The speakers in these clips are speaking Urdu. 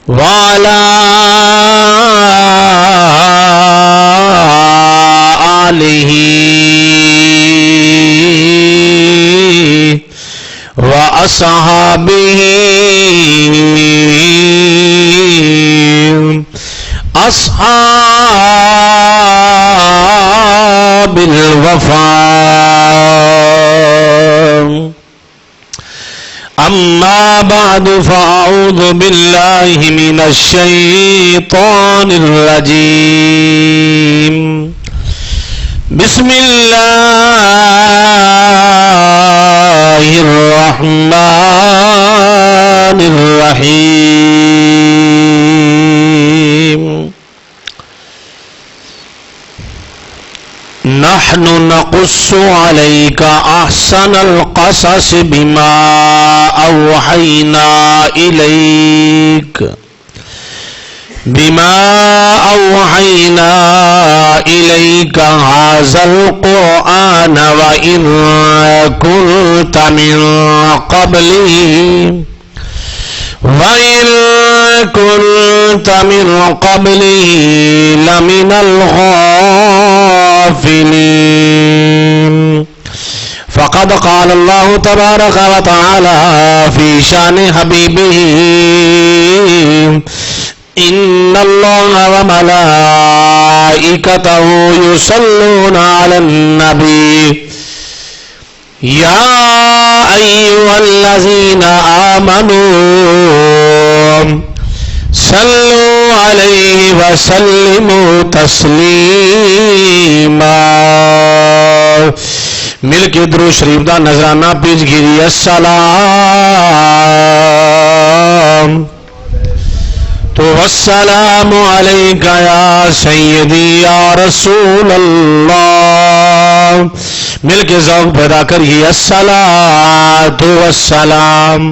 وعلى آله وأصحابه أصحاب الوفاء. أما بعد فأعوذ بالله من الشيطان الرجيم. بسم الله الرحمن الرحيم. نحن نقص عليك أحسن القصص بما أوحينا إليك هذا القرآن وإن كنت من قبله لمن الغافلين. فقد قال الله تبارك وتعالى في شأن حبيبه: إن الله وملائكته يصلون على النبي يا أيها الذين آمنوا صلوا عليه وسلموا تسلیما. مل کے درود شریف دا نذرانہ پیش گیری. السلام تو والسلام علیکہ یا سیدی یا رسول اللہ. مل کے ذوق پیدا کریے. الصلاۃ والسلام.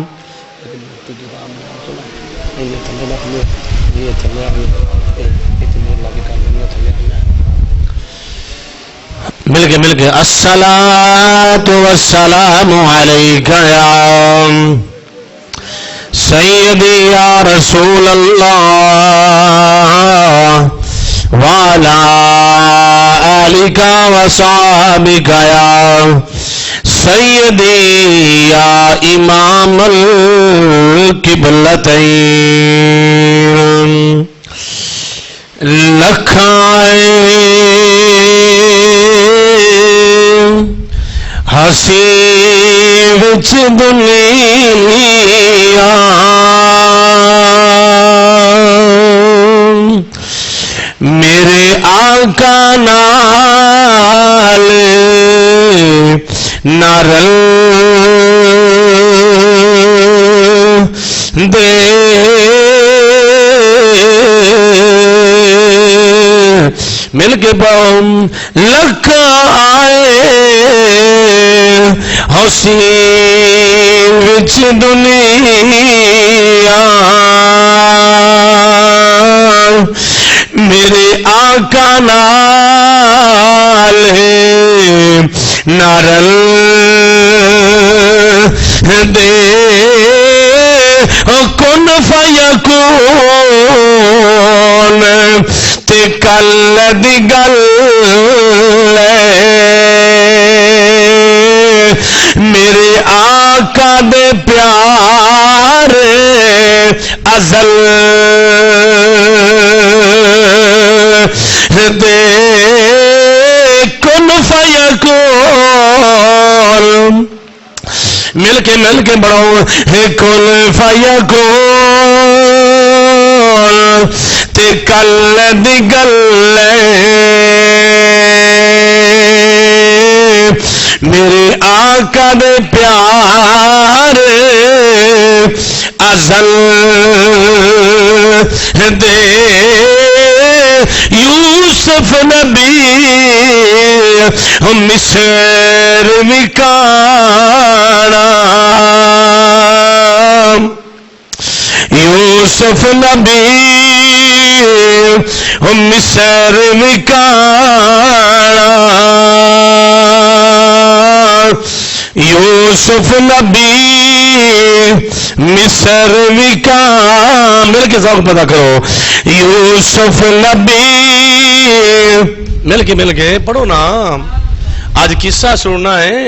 مل کے الصلاۃ والسلام علیکہ یا سیدی یا رسول اللہ وعلی آلک وصحبک یا سیدی یا امام القبلتین. ہسی وچ دنیا میرے آقا نال نہ رل دے. مل کے پاؤں لکھ آئے حسین وچ دنیا میرے آقا نال نہ رل دے. کن فیکون تے کل دی گل میرے آقا دے پیار ازل دے. کن فیکون مل کے بڑھو. کن فیکون تے کل دی گل میرے آقا دے پیار ازل دے. یوسف نبی مصر وکانا یوسف نبی مصر وکانا یوسف نبی مصر وکاں، مل کے ذوق پتا کرو، یوسف نبی، مل کے پڑھو نا، آج قصہ سننا ہے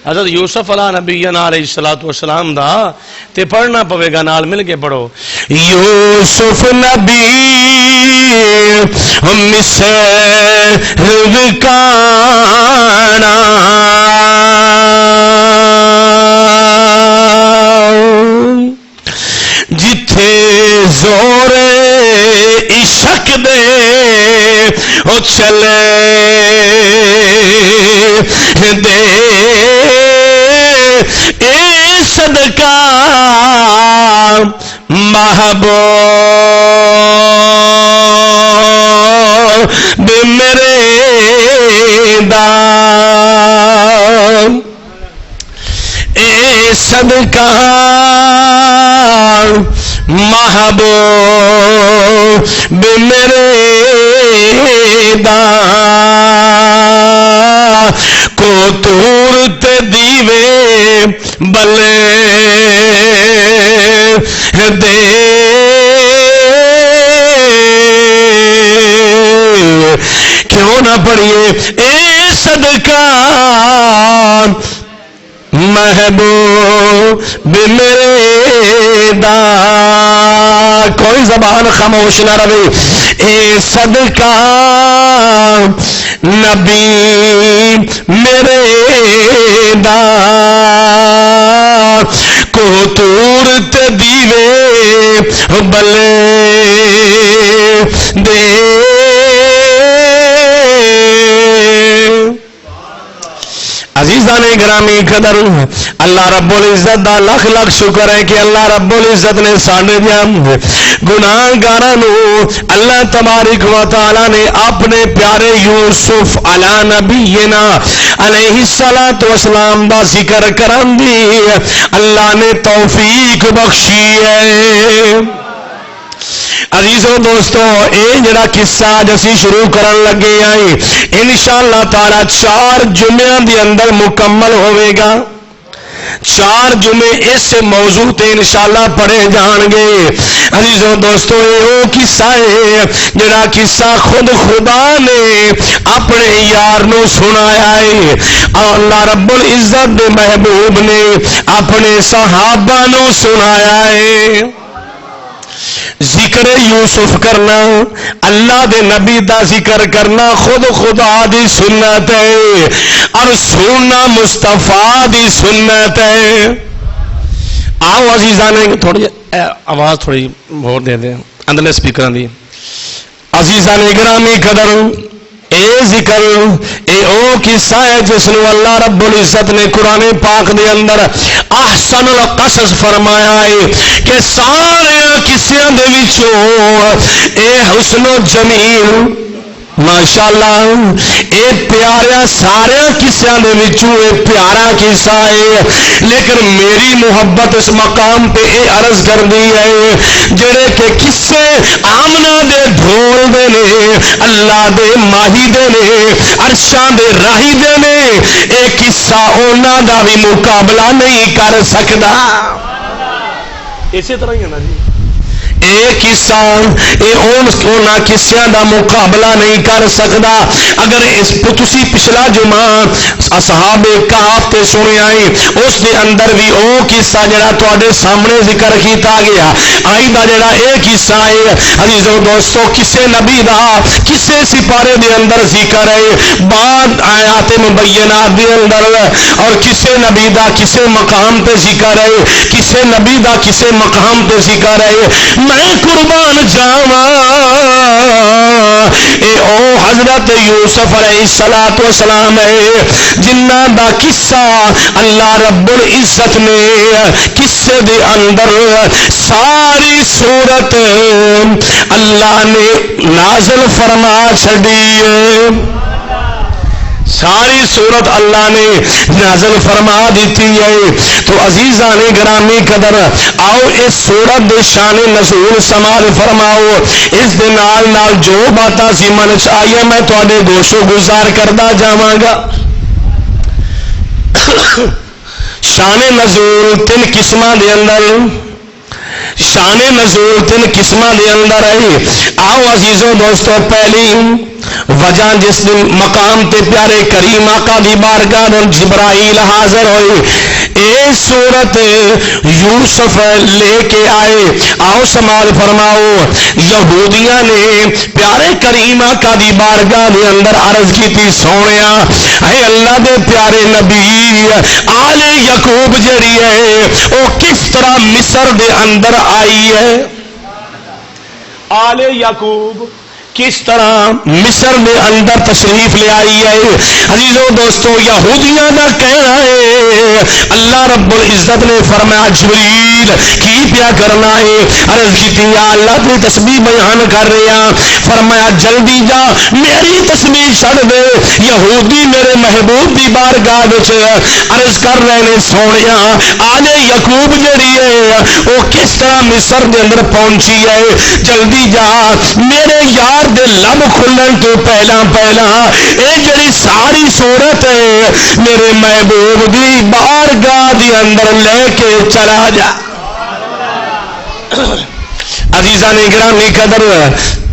حضرت یوسف علیہ نبینا علیہ الصلوۃ والسلام دا، تے پڑھنا پوے گا، نال مل کے پڑھو، یوسف نبی مصر وکانا، جتھے زور عشق دے او چلے دے، اے صدقہ محبوب میرے دا، اے صدقہ محبوب میرے دا، کو تور تے دیوے بلے دے، کیوں نہ پڑھیے، اے صدقہ محبوب میرے دا، کوئی زبان خاموش نہ رہے، اے صدقہ نبی میرے دا، کو تور تے دیوے بلے دے، عزیزان گرامی قدر، اللہ رب العزت دا لاکھ لاکھ شکر ہے کہ اللہ رب العزت نے ساڈے گناہگاراں نو اللہ تبارک و تعالی نے اپنے پیارے یوسف علی نبینا علیہ الصلوۃ والسلام دا ذکر کرن دی اللہ نے توفیق بخشی ہے۔ عزیزو دوستو، اے جڑا قصہ آج اسی شروع کرن لگے آئیں انشاءاللہ تعالی 4 جمعہ دی اندر مکمل ہوئے گا، 4 جمعے اس موضوع تے انشاءاللہ پڑھے جان گے۔ عزیزو دوستو، یہ وہ قصہ ہے جڑا قصہ خود خدا نے اپنے یار نو سنایا ہے، اللہ رب العزت دے محبوب نے اپنے صحابہ نو سنایا ہے۔ ذکر یوسف کرنا، اللہ دے نبی دا ذکر کرنا خود خدا دی سنت ہے، اور سننا مصطفیٰ دی سنت ہے۔ آؤ عزیزان، تھوڑی آواز تھوڑی اور دے دیں اندرلے سپیکراں دی۔ عزیزان گرامی قدر، اے ذکر اے او قصہ ہے جس نو اللہ رب العزت نے قرآن پاک دے اندر احسن القصص فرمایا ہے کہ سارے قصیاں دے وچوں اے حسن و جمیل ماشاءاللہ اے پیارا سارے قصیاں دے وچوں اے پیارا قصہ ہے، لیکن میری محبت اس مقام پہ اے عرض کر دی ہے جڑے کہ قصے آمنہ دے ڈھول دے نے، اللہ دے ماہی دے نے، عرشاں دے راہی دے نے، اے قصہ اونا دا بھی مقابلہ نہیں کر سکدا۔ اسی طرح ہی ہے نا جی، ایک قصہ اونا قصیاں دا مقابلہ نہیں کر سکدا۔ اگر اس تسی پچھلا جمعہ اصحاب کہف تے سنے آئی، اس دے اندر بھی او قصہ جڑا تواڈے سامنے ذکر کیتا گیا، آئی دا جڑا ایک قصہ ہے عزیزو دوستو، کسے نبی دا کسے سپارے دے اندر ذکر ہے، بعد آیات مبینات دے اندر، اور کسے نبی دا کسے مقام تے ذکر ہے، کسے نبی دا کسے مقام تے ذکر ہے۔ میں قربان جاواں اے او حضرت یوسف علیہ السلام ہے جنہ دا قصہ اللہ رب العزت نے قصے دے اندر ساری صورت اللہ نے نازل فرما چھڑی ہے، ساری صورت اللہ نے نازل فرما دیتی ہے۔ تو عزیزان گرامی قدر، آؤ اس صورت دے شان نزول سماعت فرماؤ، اس دے نال نال جو باتاں سی من چ آئی میں تواڈے گوشو گزار کردا جاواں گا۔ شان نزول تین قسم دے اندر، شان نزول تین قسم دے اندر ہے۔ آؤ عزیزوں دوستو، پہلی وجہ جس مقام تے پیارے کریم آقا دی بارگاہ جبرائیل حاضر ہوئی، اے صورت یوسف لے کے آئے۔ آؤ سماعت فرماؤ، یہودیاں نے پیارے کریم آقا دی بارگاہ دے اندر عرض کی تھی، سونیا اے اللہ دے پیارے نبی، آل یعقوب جڑی ہے او کس طرح مصر دے اندر آئی ہے؟ آل یعقوب کس طرح مصر میں اندر تشریف لے آئی ہے؟ عزیزوں دوستو، یہودیاں کا کہنا ہے، اللہ رب العزت نے فرمایا جبریل کی پیا کرنا ہے؟ عرض کی تھی یا اللہ کی تسبیح بیان کر رہے ہیں۔ فرمایا جلدی جا میری تسبیح چھڑ دے، یہودی میرے محبوب دی بارگاہ وچ عرض کر رہے نے، سونیا آل یعقوب جڑی ہے وہ کس طرح مصر دے اندر پہنچی ہے، جلدی جا میرے یار دے لب کھلن تو پہلا اے جڑی ساری صورت ہے میرے محبوب دی بارگاہ دی اندر لے کے چلا جا۔ عزیزان گرامی قدر،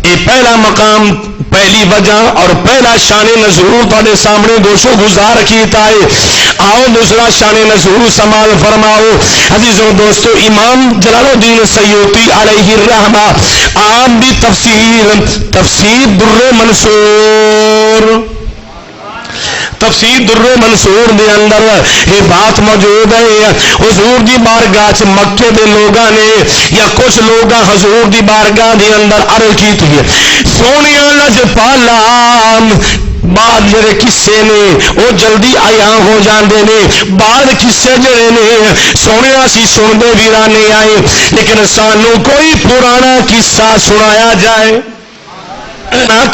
یہ پہلا مقام، پہلی وجہ اور پہلا شان نزول تھوڑے سامنے گوشو گزار کیتا ہے۔ آؤ دوسرا شان نزول سمال فرماؤ۔ عزیزوں دوستو، امام جلال الدین سیوطی علیہ الرحمہ عام بھی تفسیر در منصور، تفسیر در منصور دے اندر یہ بات موجود ہے، حضور دی بارگاہ چ مکے دے لوگاں نے یا کچھ لوگاں حضور دی بارگاہ دے اندر عرض کی تھی، سونیا لجپالا بعد جڑے قصے نے وہ جلدی آیا ہو جاندے نے، بعد قصے جڑے نے سونے اسی سنتے ویرانے آئے، لیکن سانو کوئی پرانا قصہ سنایا جائے،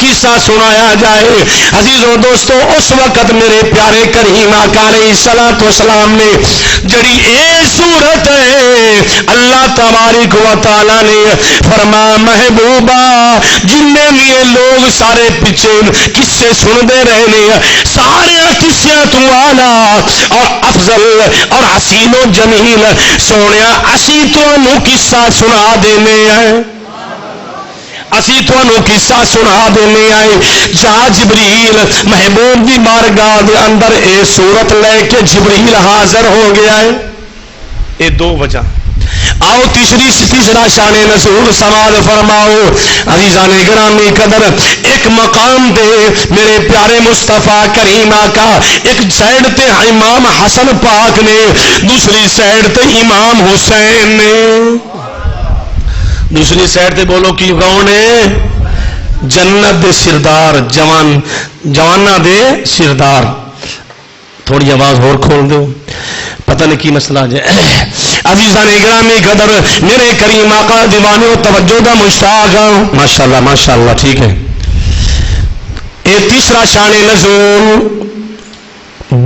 قصہ سنایا جائے۔ عزیزوں دوستو، اس وقت میرے پیارے کریم آقا علیہ الصلوۃ والسلام نے جڑی اے صورت ہے اللہ تبارک و تعالی نے فرمایا محبوبہ جننے بھی لوگ سارے پیچھے قصے سنتے رہنے، سارے قصے تو اعلیٰ اور افضل اور حسین و جمیل سونیا اسی تانوں قصہ سنا دینے ہیں، اسی تھانوں قصہ سنا دینے آئے۔ جا جبریل محبوب دی بارگاہ دے اندر اے صورت لے کے جبریل حاضر ہو گیا ہے۔ اے دو وجہ۔ آؤ تیسرا شان نزول سماعت فرماؤ۔ عزیزان گرامی قدر، ایک مقام دے میرے پیارے مصطفیٰ کریم آقا ایک سائڈ تے امام حسن پاک نے، دوسری سائڈ تے امام حسین نے، دوسری سائڈ تے بولو کی کون ہے؟ جنت دے سردار، جوانا دے سردار۔ تھوڑی آواز اور کھول دو، پتہ نہیں کی مسئلہ جائے۔ عزیزان گرامی قدر، میرے کریم آقا دیوانے و توجہ دا مشتاق ہوں، ماشاءاللہ ماشاءاللہ، ٹھیک ہے۔ یہ تیسرا شان نزول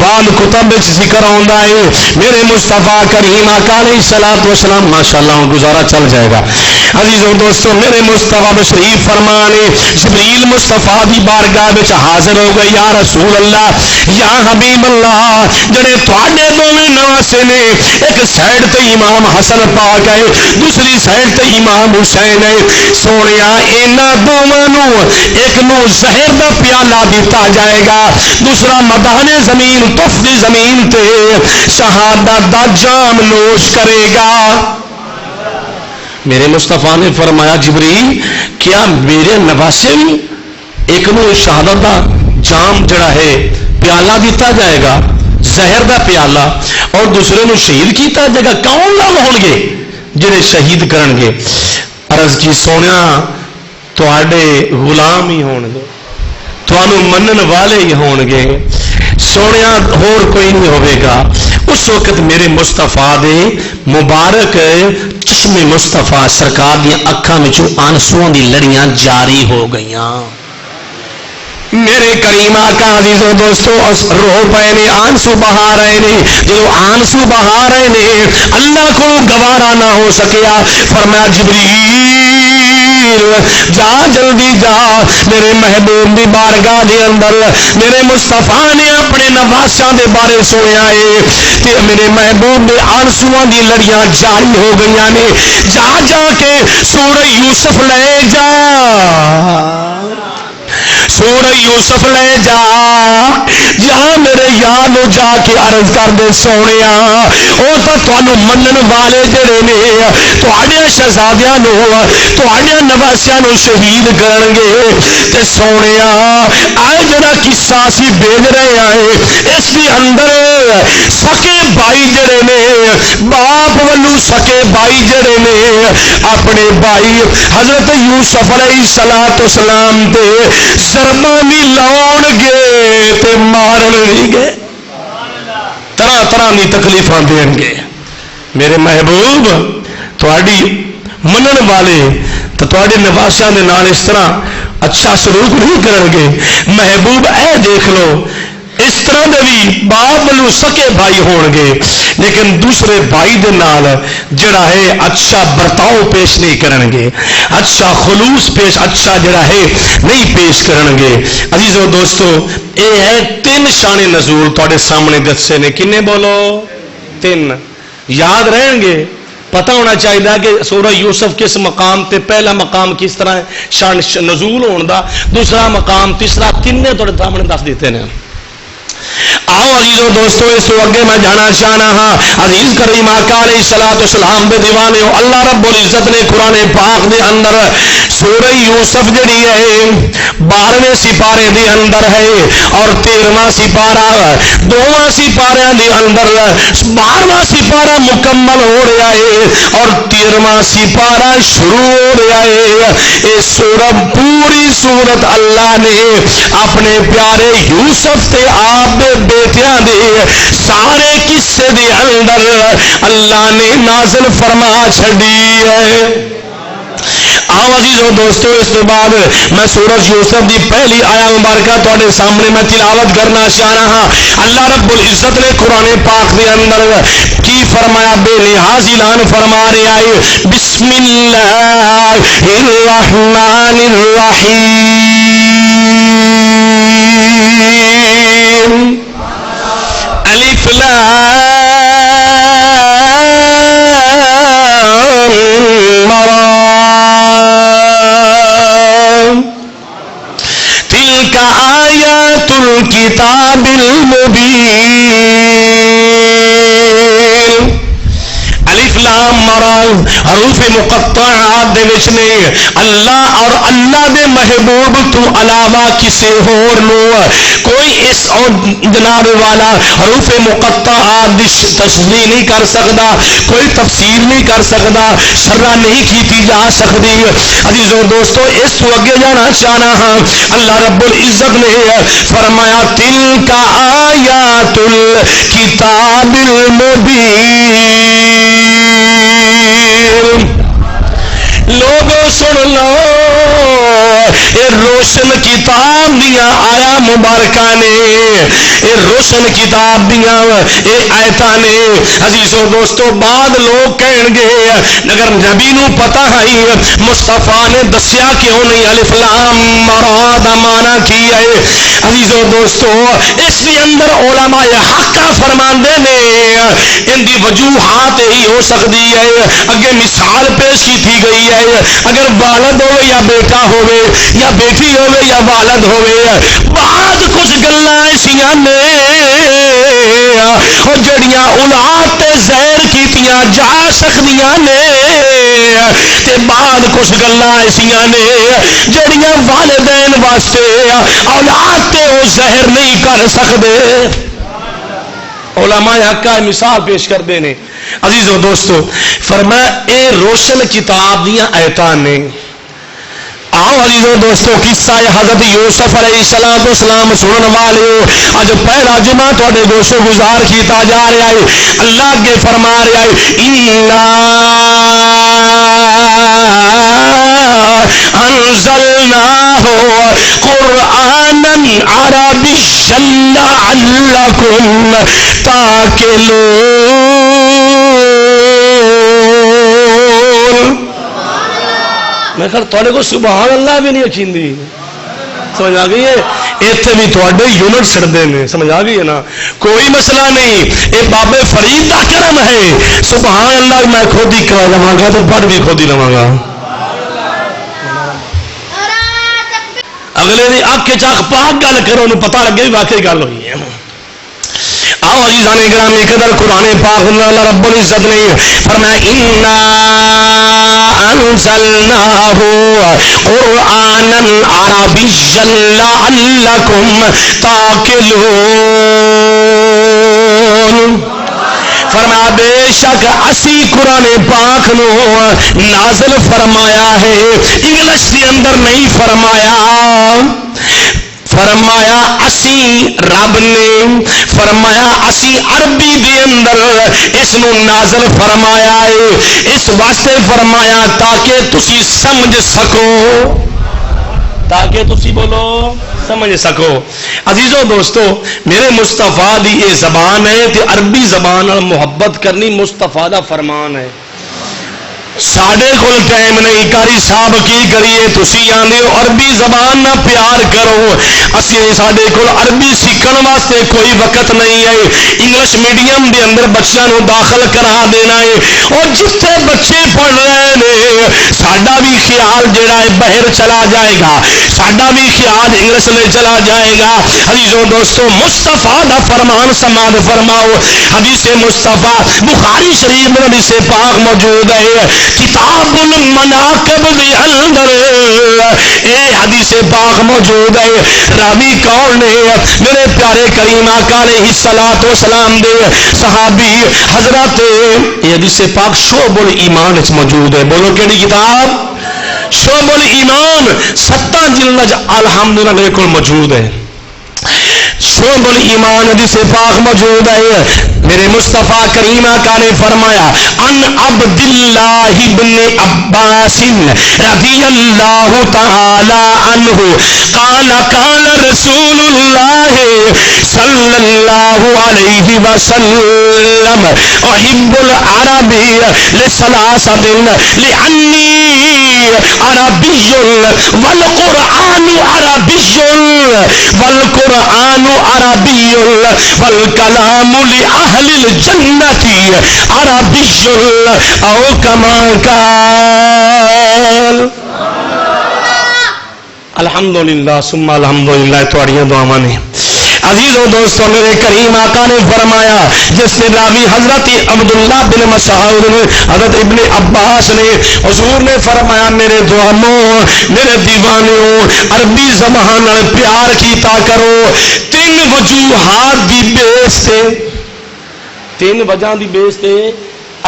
بعد کتب ذکر آندا ہے، میرے مصطفیٰ کریم آقا علیہ الصلوۃ والسلام، ماشاءاللہ گزارا چل جائے گا۔ عزیزوں دوستوں، میرے مصطفیٰ بشریف فرمانے جبریل مصطفیٰ دی بارگاہ وچ حاضر ہو گئے، یا رسول اللہ یا حبیب اللہ، جڑے تواڈے دوویں نواسے نے، ایک سائڈ تے امام حسن پاک ہے، دوسری سائڈ تے امام حسین ہے، سونیا انہاں دوواں نوں ایک نوں زہر دا پیالہ دتا جائے گا، دوسرا مدانے زمین تفدی زمین تے شہادت دا جام نوش کرے گا۔ میرے مصطفیٰ نے فرمایا جبریل کیا میرے نواسے بھی ایک نو شہادت دا جام جڑا ہے پیالہ دیتا جائے گا، زہر دا پیالہ، اور دوسرے نو شہید کیتا جائے گا؟ کون لوگ ہون گے جڑے شہید کرن گے؟ عرض کی سونیا تواڈے غلام ہی ہون گے، تانوں منن والے ہی ہون گے، سونیا ہور کوئی نہیں ہوئے گا۔ اس وقت میرے مصطفیٰ دے مبارک چشم مصطفیٰ سرکار دی اکھاں وچوں آنسواں دی لڑیاں جاری ہو گئیاں۔ میرے کریم آقا عزیزوں دوستو رو پے نے، آنسو بہا رہے نے، جو آنسو بہا رہے نے اللہ کو گوارا نہ ہو سکیا، فرمایا جبریل جا جلدی جا میرے محبوب دی بارگاہ دے اندر میرے مصطفیٰ نے اپنے نواساں دے بارے سنیا ہے تے میرے محبوب دے آنسواں دی لڑیاں جاری ہو گئیاں نے جا جا کے سورہ یوسف لے جا سورہ یوسف لے جا جہاں میرے یار نو جا کے عرض کر دے سونیا وہ تو تانوں منن والے جڑے نے تواڈے شہزادیاں نو تواڈے نواسیاں نو شہید کرن گے تے سونیا اے جڑا قصہ اسی بھیج رہے ہیں اس دے اندر سکے بھائی جڑے نے باپ ولو سکے بھائی جڑے نے اپنے بھائی حضرت یوسف علیہ السلام تے ضربانی لاؤن گے تے مارن نہیں گے طرح طرح کی تکلیفاں دین گے میرے محبوب تواڈی منن والے تو تواڈے نواسیاں دے نال اس طرح اچھا سلوک نہیں کرن گے محبوب اے دیکھ لو اس طرح دے بھی باپ ولو سکے بھائی ہون گے لیکن دوسرے بھائی دے نال جڑا ہے اچھا برتاؤ پیش نہیں کرن گے اچھا خلوص پیش اچھا جڑا ہے نہیں پیش کرن گے عزیزو دوستو اے ہے 3 شان نزول تواڈے سامنے دسے نے کنے بولو 3 یاد رہن گے پتہ ہونا چاہیے کہ سورہ یوسف کس مقام تے پہلا مقام کس طرح ہے شان نزول ہون دا دوسرا مقام تیسرا تینے تواڈے سامنے دس دیتے ہیں آؤ عزیزو دوستو اس تو اگے میں جانا چاہنا ہاں عزیز کریم آقا علیہ السلام دے دیوانے ہو اللہ رب العزت نے قرآن پاک دے اندر سورہ یوسف جڑی ہے 12ویں سپارے دے اندر ہے اور 13واں سپارہ 2واں سپارے دے اندر 12واں سپارہ مکمل ہو رہا ہے اور 13واں سپارہ شروع ہو رہا ہے یہ سورت پوری سورت اللہ نے اپنے پیارے یوسف تے آپ دے بیٹیاں دے سارے قصے دے اندر اللہ نے نازل فرما چھڑی ہے آؤ عزیزو دوستو اس کے بعد میں سورۃ یوسف دی پہلی آیت مبارکہ تواڈے سامنے میں تلاوت کرنا چاہ رہا ہاں اللہ رب العزت نے قرآن پاک دے اندر کی فرمایا بے لحاظ اعلان فرما رہا ہے بسم اللہ الرحمن الرحیم الف لام تلك آیات الکتاب المبین الف لام را حروف مقطعات دے وچ نے اللہ اور اللہ دے محبوب تو علاوہ کسی اور نو کوئی اس جناب والا حروف مقطعات دی تشریح نہیں کر سکتا کوئی تفسیر نہیں کر سکتا شرح نہیں کیتی جا سکتی عزیزو دوستو اس تو اگے جانا چاہنا ہاں اللہ رب العزت نے فرمایا تلک آیات الکتاب المبین لوگوں سن لو اے روشن کتاب دیا آیا مبارکہ نے اے روشن کتاب دیا اے آیتاں نے عزیزو دوستو بعد لوگ کہن گے اگر نبی نو پتہ ہے مصطفیٰ نے دسیا کیوں نہیں الف لام را دا معنی کی ہے عزیزو دوستو اس کے اندر علماء حق فرماندے نے ان دی وجوہات ہی ہو سکتی ہے اگے مثال پیش کی تھی گئی ہے اگر والد ہوئے یا بیٹا ہوئے یا بیٹی ہوئے یا والد ہوئے بعد کچھ گلاں ایسیاں نے اور جڑیاں اولاد تے زہر کیتیاں جا سکدیاں نے تے بعد کچھ گلاں ایسیاں نے جڑیاں والدین واسطے اولاد تے او زہر نہیں کر سکدے علماء حق کا مثال پیش کر دینے عزیزو دوستو فرمایا اے روشن کتاب دیاں آیتاں نے آؤ عزیزو دوستو قصہ حضرت یوسف علیہ السلام سنن والے اج پہلا جمعہ تواڈے گوشو گزار کیتا جا رہا ہے اللہ کے فرما رہا ہے انا انزلناہ قرآنا عربیا لعلکم تاکلون میں کہ تھوڑے کو سبحان اللہ بھی نہیں اچھی، سمجھ آ گئی ہے؟ اتنے بھی تھوڑے یونٹ سڑتے ہیں، سمجھ آ گئی ہے نا؟ کوئی مسئلہ نہیں، یہ بابے فرید کا کرم ہے۔ سبحان اللہ میں خود ہی کرا لوا گا تو پڑھ بھی خود ہی لوا گا۔ اگلے دی اکھ چاک پاک گل کرو، انہوں پتہ لگے بھی واقعی گل ہوئی ہے۔ آؤ عزیزان گرامی قدر قرآن پاک اللہ رب العزت نے فرمایا انا انزلناہ قرآنا عربیا لعلکم تعقلون۔ فرمایا بے شک اسی قرآن پاک نو نازل فرمایا ہے، انگلش کے اندر نہیں فرمایا۔ فرمایا اسی رب نے فرمایا اسی عربی دے اندر اس نو نازل فرمایا ہے، اس واسطے فرمایا تاکہ تسی سمجھ سکو، تاکہ تسی بولو سمجھ سکو۔ عزیزو دوستو میرے مصطفیٰ دی یہ زبان ہے تے عربی زبان اور محبت کرنی مصطفیٰ دا فرمان ہے۔ ساڈے کول ٹائم نہیں، کاری صاحب کی کریے، تسی آندے ہو عربی زبان نہ پیار کرو، اسی ساڈے کول عربی سیکھن واسطے کوئی وقت نہیں ہے۔ انگلش میڈیم دے اندر بچیاں نو داخل کرا دینا ہے، اور جتھے بچے پڑھ رہے نے ساڈا بھی خیال جڑا ہے باہر چلا جائے گا، ساڈا بھی خیال انگلش میں چلا جائے گا۔ عزیزو دوستو مصطفیٰ دا فرمان سماعت فرماؤ، حدیث مصطفیٰ بخاری شریف میں حدیث پاک موجود ہے، کتاب المناقب کے اندر اے حدیث پاک موجود ہے۔ راوی کون نے؟ میرے پیارے کریم آقا علیہ الصلوۃ والسلام دے صحابی حضرت، یہ حدیث پاک شعب الایمان وچ موجود ہے۔ بولو کیڑی کتاب؟ شعب الایمان، 7 جلد الحمدللہ میرے کو موجود ہے۔ شعب الایمان حدیث پاک موجود ہے۔ میرے مصطفیٰ کریم آقا نے فرمایا ان عبداللہ ابن عباس رضی اللہ تعالی عنہ قال قال رسول اللہ صلی اللہ علیہ وسلم احب العربی لثلاثۃ لانی عربی والقرآن عربی والقرآن عربی والکلام لأہل الجنت عربی او کما قال۔ الحمدللہ ثم الحمدللہ تھوڑیاں دعاواں نے۔ عزیزو دوستو میرے کریم آقا نے فرمایا، جس سے راوی حضرت عبداللہ بن مسعود نے حضرت ابن عباس نے حضور نے فرمایا میرے دواموں میرے دیوانیوں عربی زبان نال پیار کیتا کرو، 3 وجوہات دی بیس تے، 3 وجہ دی بیس تے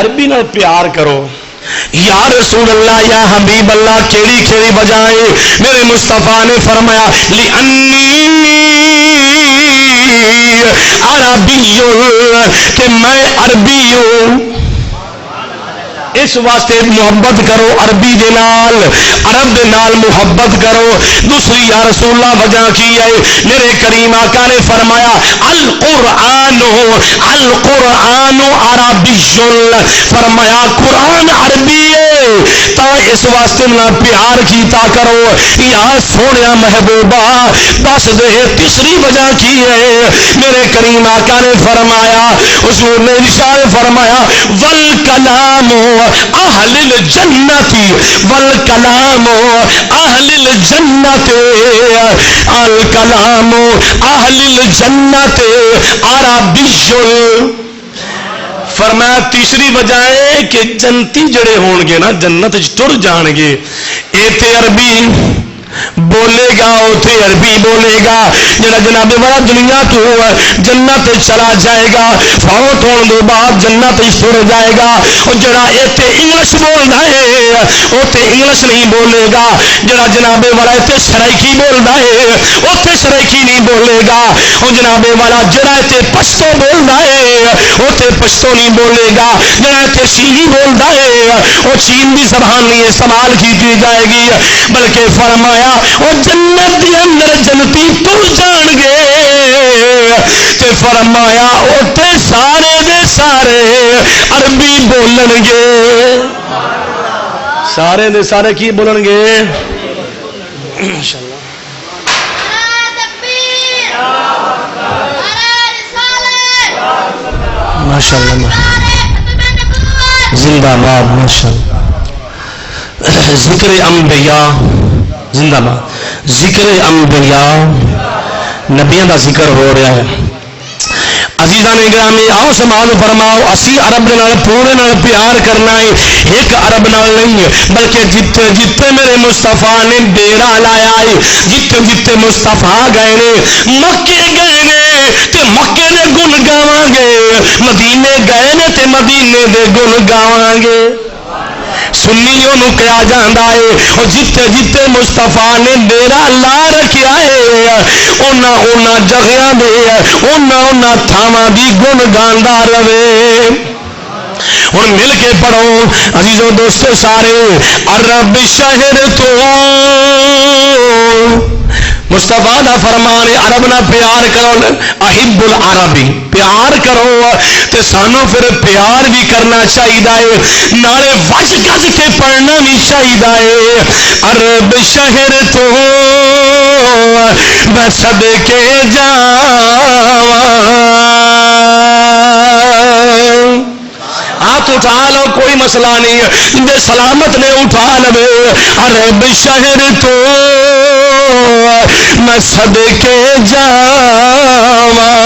عربی نال پیار کرو۔ یا رسول اللہ یا حبیب اللہ کیڑی کیڑی وجہ ہے؟ میرے مصطفیٰ نے فرمایا لانی عربی، کہ میں عربی ہوں، اس واسطے محبت کرو عربی دے نال، عرب دے نال محبت کرو۔ دوسری یا رسول اللہ وجہ کی ہے؟ میرے کریم آقا نے فرمایا القرآن القرآن عربی، فرمایا قرآن عربی ہے تا اس واسطے نہ پیار کیتا کرو۔ یا سونیا محبوبہ دس دے تیسری وجہ کی ہے؟ میرے کریم آقا نے فرمایا حضور نے ارشاد فرمایا والکلام اہل الجنت والکلام اہل الجنت الکلام اہل الجنت عربی۔ فرمایا تیسری وجہ ہے کہ جنتی جڑے ہون گے نا جنت ٹر جان گے، ایتھے عربی بولے گا اوتھے عربی بولے گا، جڑا جناب والا دنیا تو جنت چلا جائے گا فوت ہونے کے بعد جنت سر جائے گا، اور جڑا ایتھے انگلش بولدا ہے اوتھے انگلش نہیں بولے گا، جڑا جناب والا ایتھے سرائکی بولدا ہے اوتھے سرائکی نہیں بولے گا، اور جناب والا جڑا ایتھے پشتو بولدا ہے اوتھے پشتو نہیں بولے گا، جڑا ایتھے چینی بولدا ہے وہ چین دی زبان نہیں استعمال کی جائے گی، بلکہ فرمایا اور جنت کے اندر جنتی تر جان گے تے فرمایا اوتے سارے دے سارے عربی بولن گے۔ سارے دے سارے کی بولن گے ماشاء اللہ زندہ باد ماشاء اللہ ذکر انبیاء زندہ باد ذکر انبیاء نبیوں کا ذکر ہو رہا ہے عزیزاں گرامی آؤ سماج فرماؤ اسی عرب نال پورے نال پیار کرنا ہے ایک عرب نال نہیں بلکہ جتھے جتھے میرے مصطفیٰ نے ڈیرا لایا ہے جتھے جتھے مصطفیٰ گئے نے مکے گئے نے تے مکے دے گن گاواں گے مدینے گئے نے تے مدینے دے گن گاواں گے سنیوں کیا جانا ہے اور جتھے جتھے مصطفیٰ نے ڈیرا لا رکھیا ہے اونا جگہاں دے اونا تھاواں دی گن گاندا رہے ہن مل کے پڑھو عزیزو دوستو سارے عرب شہر تو مصطفیٰ دا فرمان عرب نہ پیار کرو احب العربی پیار کرو تے سانو پھر پیار بھی کرنا چاہیے نالے وج گج کے پڑھنا بھی چاہیے عرب شہر تو میں صدقے جاواں ہاتھ اٹھا لو کوئی مسئلہ نہیں جے سلامت نے اٹھا لو عرب شہر تو میں صدقے جاواں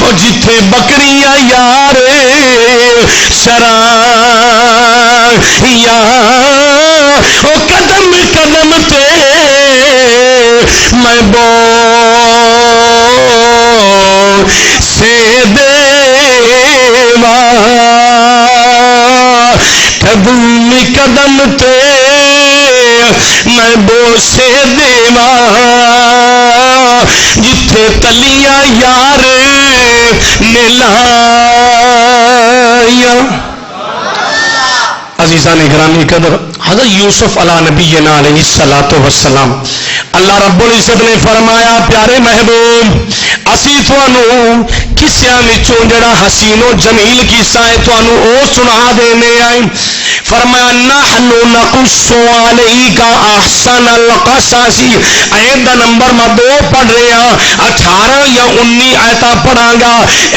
او جتھے بکریاں یار شراں یا او قدم قدم تے میں بو سے دیواں قدم قدم تے میں بو سے دیواں جتھے تلیاں یار نے لایا عزیزان گرامی قدر حضرت یوسف علیہ نبینا علیہ الصلوۃ والسلام اللہ رب العزت نے فرمایا پیارے محبوب اسی تھانوں قصیاں وچوں جڑا حسین و جمیل قصہ ہے تھانوں او سنا دینے آئے فرمایا نحن نقص علیک احسن القصص آیت دا نمبر میں 2 پڑھ رہے ہیں 18 یا 19 آیتاں پڑھاں گا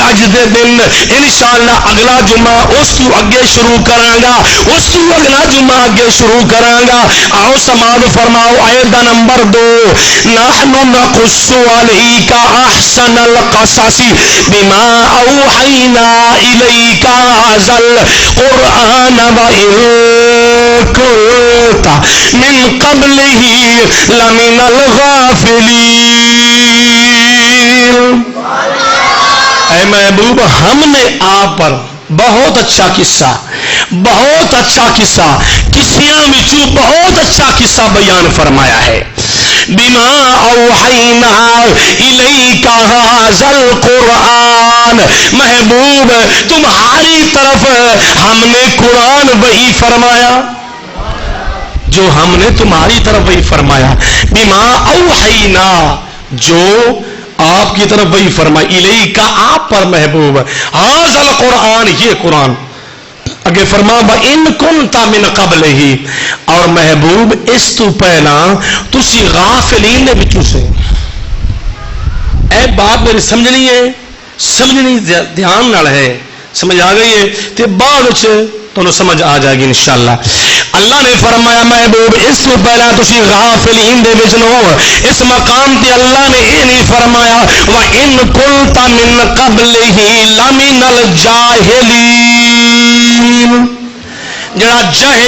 اج دے دن انشاءاللہ اگلا جمعہ اس تو اگے شروع کراں گا اس تو اگلا جمعہ اگے شروع کراں گا آؤ سماعت فرماؤ آیت دا نمبر 2 نحن نقص علیک احسن القصص بما اوحینا الیک ذا القرآن وإن كنت من قبله لمن الغافلين اے محبوب ہم نے آپ پر بہت اچھا قصہ قصیاں وچوں بہت اچھا قصہ بیان فرمایا ہے بما اوحینا الیک ھذا القرآن محبوب تمہاری طرف ہم نے قرآن وحی فرمایا جو ہم نے تمہاری طرف وحی فرمایا بما اوحینا جو آپ کی طرف وہی فرمائی الیک آپ پر محبوب ھذا القرآن یہ قرآن اگے فرما ان کنت من قبل ہی اور محبوب اس تو پہلا تسی غافلین نے بچوں سے اے بات میری سمجھنی دھیان نال ہے سمجھ آ گئی ہے تے بعد وچ تانوں سمجھ آ جائے گی انشاءاللہ اللہ نے فرمایا محبوب اس تو پہلا تسی غافلین دے وچ نو اس مقام تے اللہ نے یہ نہیں فرمایا وَإِن كُنْتَ مِن قَبْلِهِ لَمِنَ الْجَاهِلِينَ جڑا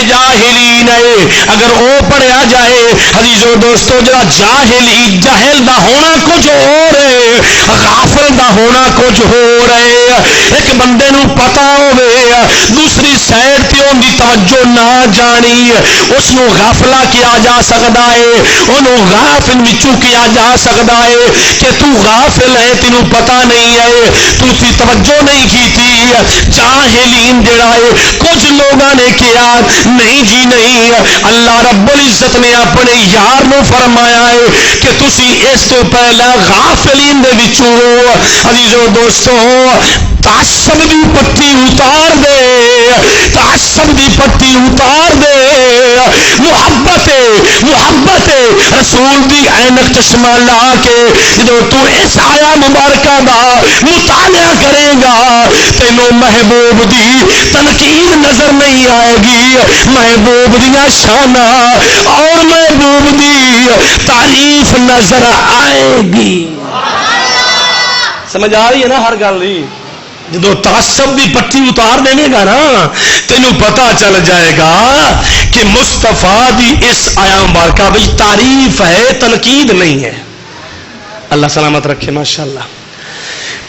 جاہلین ہے اگر وہ پڑھیا جائے عزیزو دوستو جڑا جاہل دا ہونا کچھ ہو رہے غافل دا ہونا کچھ ہو رہے ایک بندے نو پتا ہوئے دوسری سائڈ تے ان دی توجہ نہ جانی اس نو غافلہ کیا جا سکتا ہے انہوں غافل وچوں کیا جا سکتا ہے کہ تو غافل ہے تینوں پتا نہیں ہے تو تی توجہ نہیں کی تھی جاہلین جڑا ہے کچھ لوگاں نے کیا نہیں جی نہیں، اللہ رب العزت نے اپنے یار نو فرمایا ہے کہ تسی اس تو پہلا غافلین دے وچوں ہو۔ عزیزو دوستو تعصب دی پٹی اتار دے، تعصب دی پٹی اتار دے، محبت رسول دی عینک چشمہ لا کے جدو تو اس آیا مبارکہ دا مطالعہ کرے گا تینوں محبوب دی تنقید نظر نہیں آئے گی، محبوب دیا شانہ اور محبوب دی تعریف نظر آئے گی۔ سمجھ آ رہی ہے نا ہر گل نہیں؟ جدو تعصب دی پٹی اتار دے گا نا تینوں پتا چل جائے گا کہ مصطفیٰ دی اس آیا مبارکہ بھی تعریف ہے، تنقید نہیں ہے۔ اللہ سلامت رکھے ماشاءاللہ۔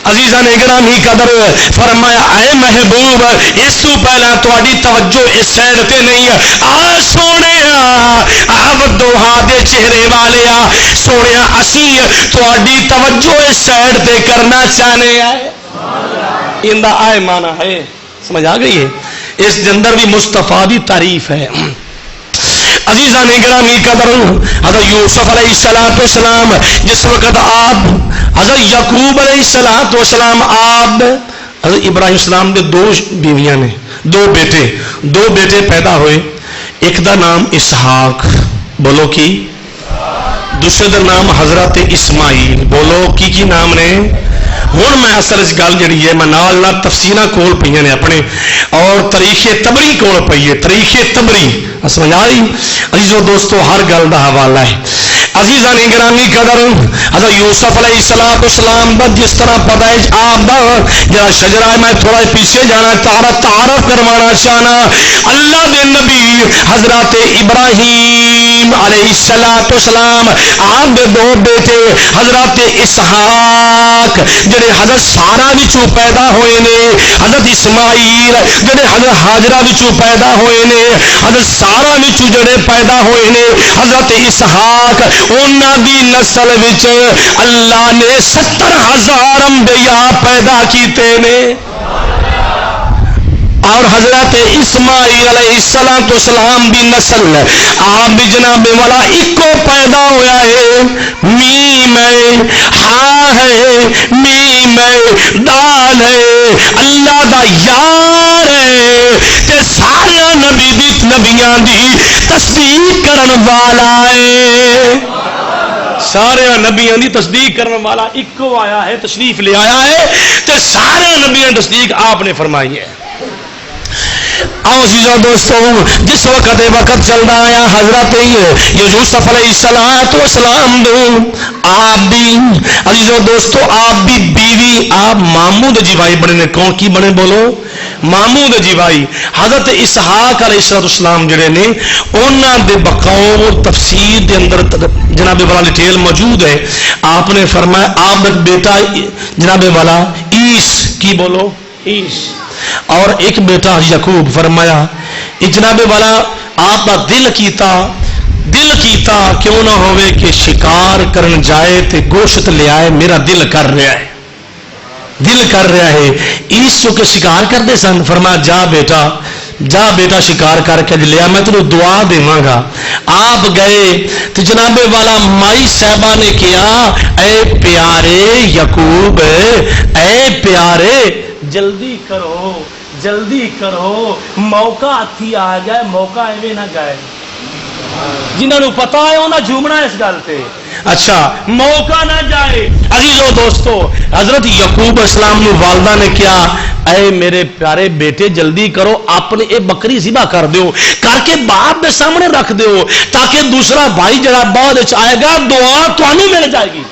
عزیزان گرامی قدر فرمایا اے محبوب اس تو پہلا تہاڈی توجہ اس سائڈ تے نہیں ہے، آ سونیا آ ودوہا دے چہرے والیا سونیا اسی تہاڈی توجہ اس سائڈ تے کرنا چاہنے آئے، اندہ آئے مانا ہے، سمجھ آ گئی ہے؟ اس اندر بھی مصطفیٰ دی تعریف ہے۔ عزیزان گرامی قدر حضرت یوسف علیہ السلام جس وقت آپ حضرت یعقوب علیہ السلام آپ حضرت ابراہیم السلام دے دو بیویاں نے، دو بیٹے پیدا ہوئے، ایک دا نام اسحاق، بولو کی، دوسرے دا نام حضرت اسماعیل، بولو کی نام نے؟ ہوں میں اصل اس گل جڑی ہے میں نال تفسیراں کول پئی نے اپنے اور تاریخ تبری کول پئی ہے، تاریخ تبری سمجھ آئی؟ عزیزو دوستو ہر گل دا حوالہ ہے۔ عزیزان گرامی قدر حضرت یوسف علیہ السلام دا جس طرح پتہ ہے آپ دا جڑا شجرہ ہے، میں تھوڑا پیچھے جانا تعارف کروانا چاہنا، اللہ دے نبی حضرت ابراہیم علیہ السلام آپ دے دو بیٹے حضرت اسحاق جڑے حضرت سارا وچوں پیدا ہوئے نے، حضرت اسماعیل جڑے حضرت ہاجرہ وچوں پیدا ہوئے نے، حضرت سارا وچوں جڑے پیدا ہوئے نے، حضرت اسحاق انہاں دی نسل وچ اللہ نے 70,000 انبیاء پیدا کیتے نے، اور حضرت اسماعیل علیہ السلام دی نسل آپ بھی جناب والا ایکو پیدا ہویا ہے، میم ہے، ہاں ہے، میم ہے، دال ہے، اللہ دا یار ہے تے سارے نبیاں دی تصدیق کرن والا ہے، سارے نبیاں دی تصدیق کرن والا ایکو آیا ہے، تشریف لے آیا ہے تے سارے نبیاں دی تصدیق آپ نے فرمائی ہے۔ عزیزو دوستو جس وقت چلتا آیا حضرت یوسف علیہ السلام دو آپ بھی عزیزو دوستو آپ بھی بیوی آپ ماموں دے جیوائی بنے نے، کون کی بنے بولو؟ ماموں دے جیوائی حضرت اسحاق علیہ السلام جڑے نے انہاں دے بقول تفسیر دے اندر جناب والا ڈیٹیل موجود ہے۔ آپ نے فرمایا آپ دا بیٹا جناب والا عیس کی بولو عیس اور ایک بیٹا یعقوب، فرمایا جناب والا آپ کا دل کیتا کیوں نہ ہوئے کہ شکار کرن جائے تے گوشت لے آئے، میرا دل کر رہا ہے اس چونکہ شکار کرتے سن، فرمایا جا بیٹا شکار کر کے لیا، میں تینوں دعا دیواں گا۔ آپ گئے تو جناب والا مائی صاحبہ نے کیا، اے پیارے یعقوب، اے پیارے جلدی کرو موقع ہاتھی آ گئے، موقع ایویں نہ گئے، جنہوں نے پتا ہے انہاں جھومنا اس گل تے، اچھا موقع نہ جائے۔ عزیزو دوستو حضرت یعقوب اسلام نے والدہ نے کیا، اے میرے پیارے بیٹے جلدی کرو، اپنے اے بکری ذبح کر دیو، کر کے باپ دے سامنے رکھ دیو تاکہ دوسرا بھائی جڑا بعد وچ آئے گا دعا تانوں مل جائے گی،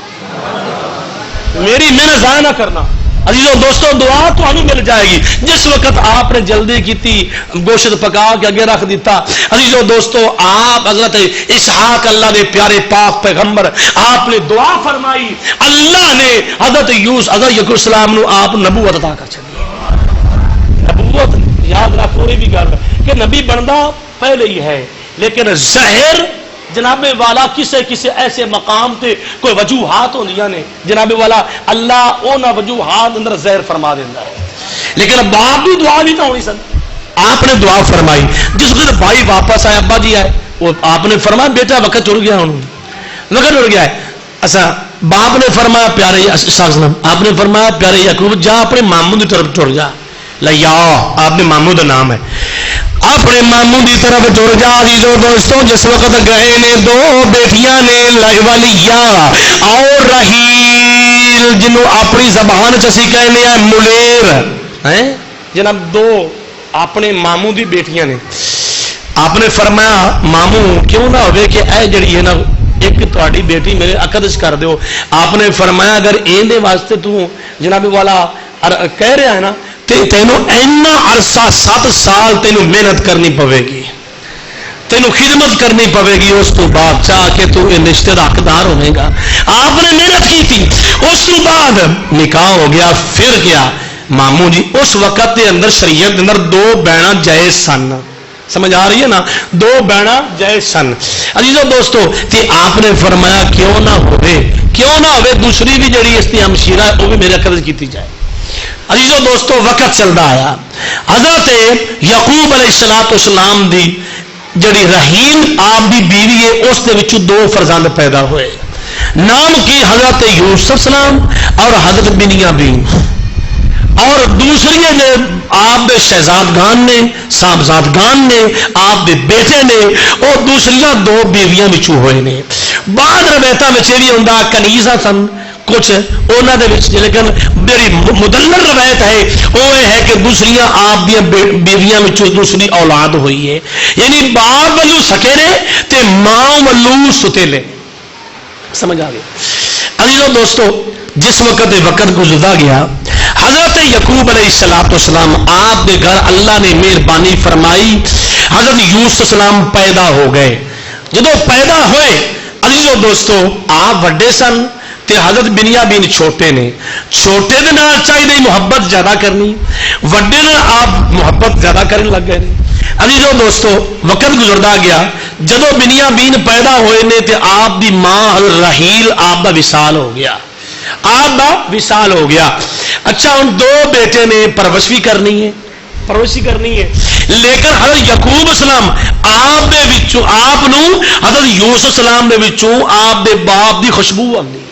میری محنت ضائع نہ کرنا۔ عزیزو دوستو دعا تو ہمیں مل جائے گی۔ جس وقت آپ نے جلدی کیتی گوشت پکا کے اگے رکھ دیتا، عزیزو دوستو آپ حضرت اسحاق اللہ دے پیارے پاک پیغمبر آپ نے دعا فرمائی، اللہ نے حضرت یعقوب السلام نو آپ نبوت عطا کر چھڈی۔ نبوت یاد رکھو یہ بھی گل کہ نبی بندا پہلے ہی ہے، لیکن ظاہر جناب والا کسے ایسے مقام تے کوئی وجوہات ہوندیاں نے، جناب والا اللہ اونا وجوہات اندر ظاہر فرما دیندا ہے، لیکن باپ بھی دعا بھی نہ ہونی سن، آپ نے دعا فرمائی. جس وقت بھائی واپس آئے, ابا جی آئے, وہ آپ نے فرمایا بیٹا وقت ٹر گیا, وقت ٹر گیا ہے. اچھا باپ نے فرمایا پیارے آپ نے فرمایا پیارے یعقوب جا اپنے ماموں کی طرف ٹر جا. لیا آپ نے ماموں کا نام ہے, اپنے ماموں کی طرف ٹر جا. عزیزو دوستوں جس وقت گئے نے دو بیٹیاں نے لیا اور رحیل جنوں اپنی زبان چسی کہنے ہیں ملیر جناب, دو اپنے ماموں دی بیٹیاں نے. آپ نے فرمایا ماموں کیوں نہ ہوئے کہ اے جڑی ہے نا ایک تہاڈی بیٹی میرے عقد کر دیو. آپ نے فرمایا اگر این دے واسطے تو جناب والا کہہ رہا ہے نا تینوں اینا عرصہ 7 سال تینوں محنت کرنی پوے گی, تینوں خدمت کرنی پوے گی, اس تو بعد چاہ کے تو یہ رشتے دا حقدار ہوے گا. آپ نے محنت کی تھی, اس تو بعد نکاح ہو گیا. پھر کیا ماموں جی اس وقت دے اندر شریعت دے اندر 2 بہنا جائز سن. سمجھ آ رہی ہے نا, 2 بہنا جائز سن. عزیزو دوستو تے آپ نے فرمایا کیوں نہ ہوئے دوسری بھی جڑی اس کی ہمشیرہ ہے وہ بھی میرے قرض کیتی جائے. عزیزو دوستو وقت چلتا آیا. حضرت یعقوب علیہ السلام دی جڑی رحیل آپ دی بیوی ہے اس دے وچوں 2 فرزند پیدا ہوئے. نام کی حضرت یوسف سلام اور حضرت بنیامین. اور دوسری نے آپ دے شہزادگان نے صاحبزادگان نے آپ دے بیٹے نے اور دوسریاں 2 بیویاں وچوں ہوئے نے. بعد روایتاں وچ یہ ہوندا کنیزاں سن کچھ انہاں دے وچ, لیکن میری مدلل روایت ہے وہ ہے کہ دوسریاں آپ دی بیویاں وچوں دوسری اولاد ہوئی ہے, یعنی باپ ولو سکے نے تے ماں ولو ستیلے. سمجھ آ گئی. عزیزو دوستو جس وقت گزرتا گیا حضرت یعقوب علیہ السلام آپ کے گھر اللہ نے مہربانی فرمائی. حضرت یوسف السلام پیدا ہو گئے. جدو پیدا ہوئے عزیزو دوستو آپ وڈے سن تے حضرت بنیامین چھوٹے نے. چھوٹے دے نال چاہیے محبت زیادہ کرنی, وڈے نے آپ محبت زیادہ کرنے لگ گئے. عزیزو دوستو وقت گزرتا گیا. جدو بنیامین پیدا ہوئے نے تے آپ دی ماں حضرت رحیل آپ دا وصال ہو گیا, آپ دا وصال ہو گیا. اچھا ان 2 بیٹے نے پرورش بھی کرنی ہے لیکن حضرت یعقوب السلام آپ دے وچوں آپ نو حضرت یوسف السلام دے وچوں آپ دے باپ دی خوشبو آندی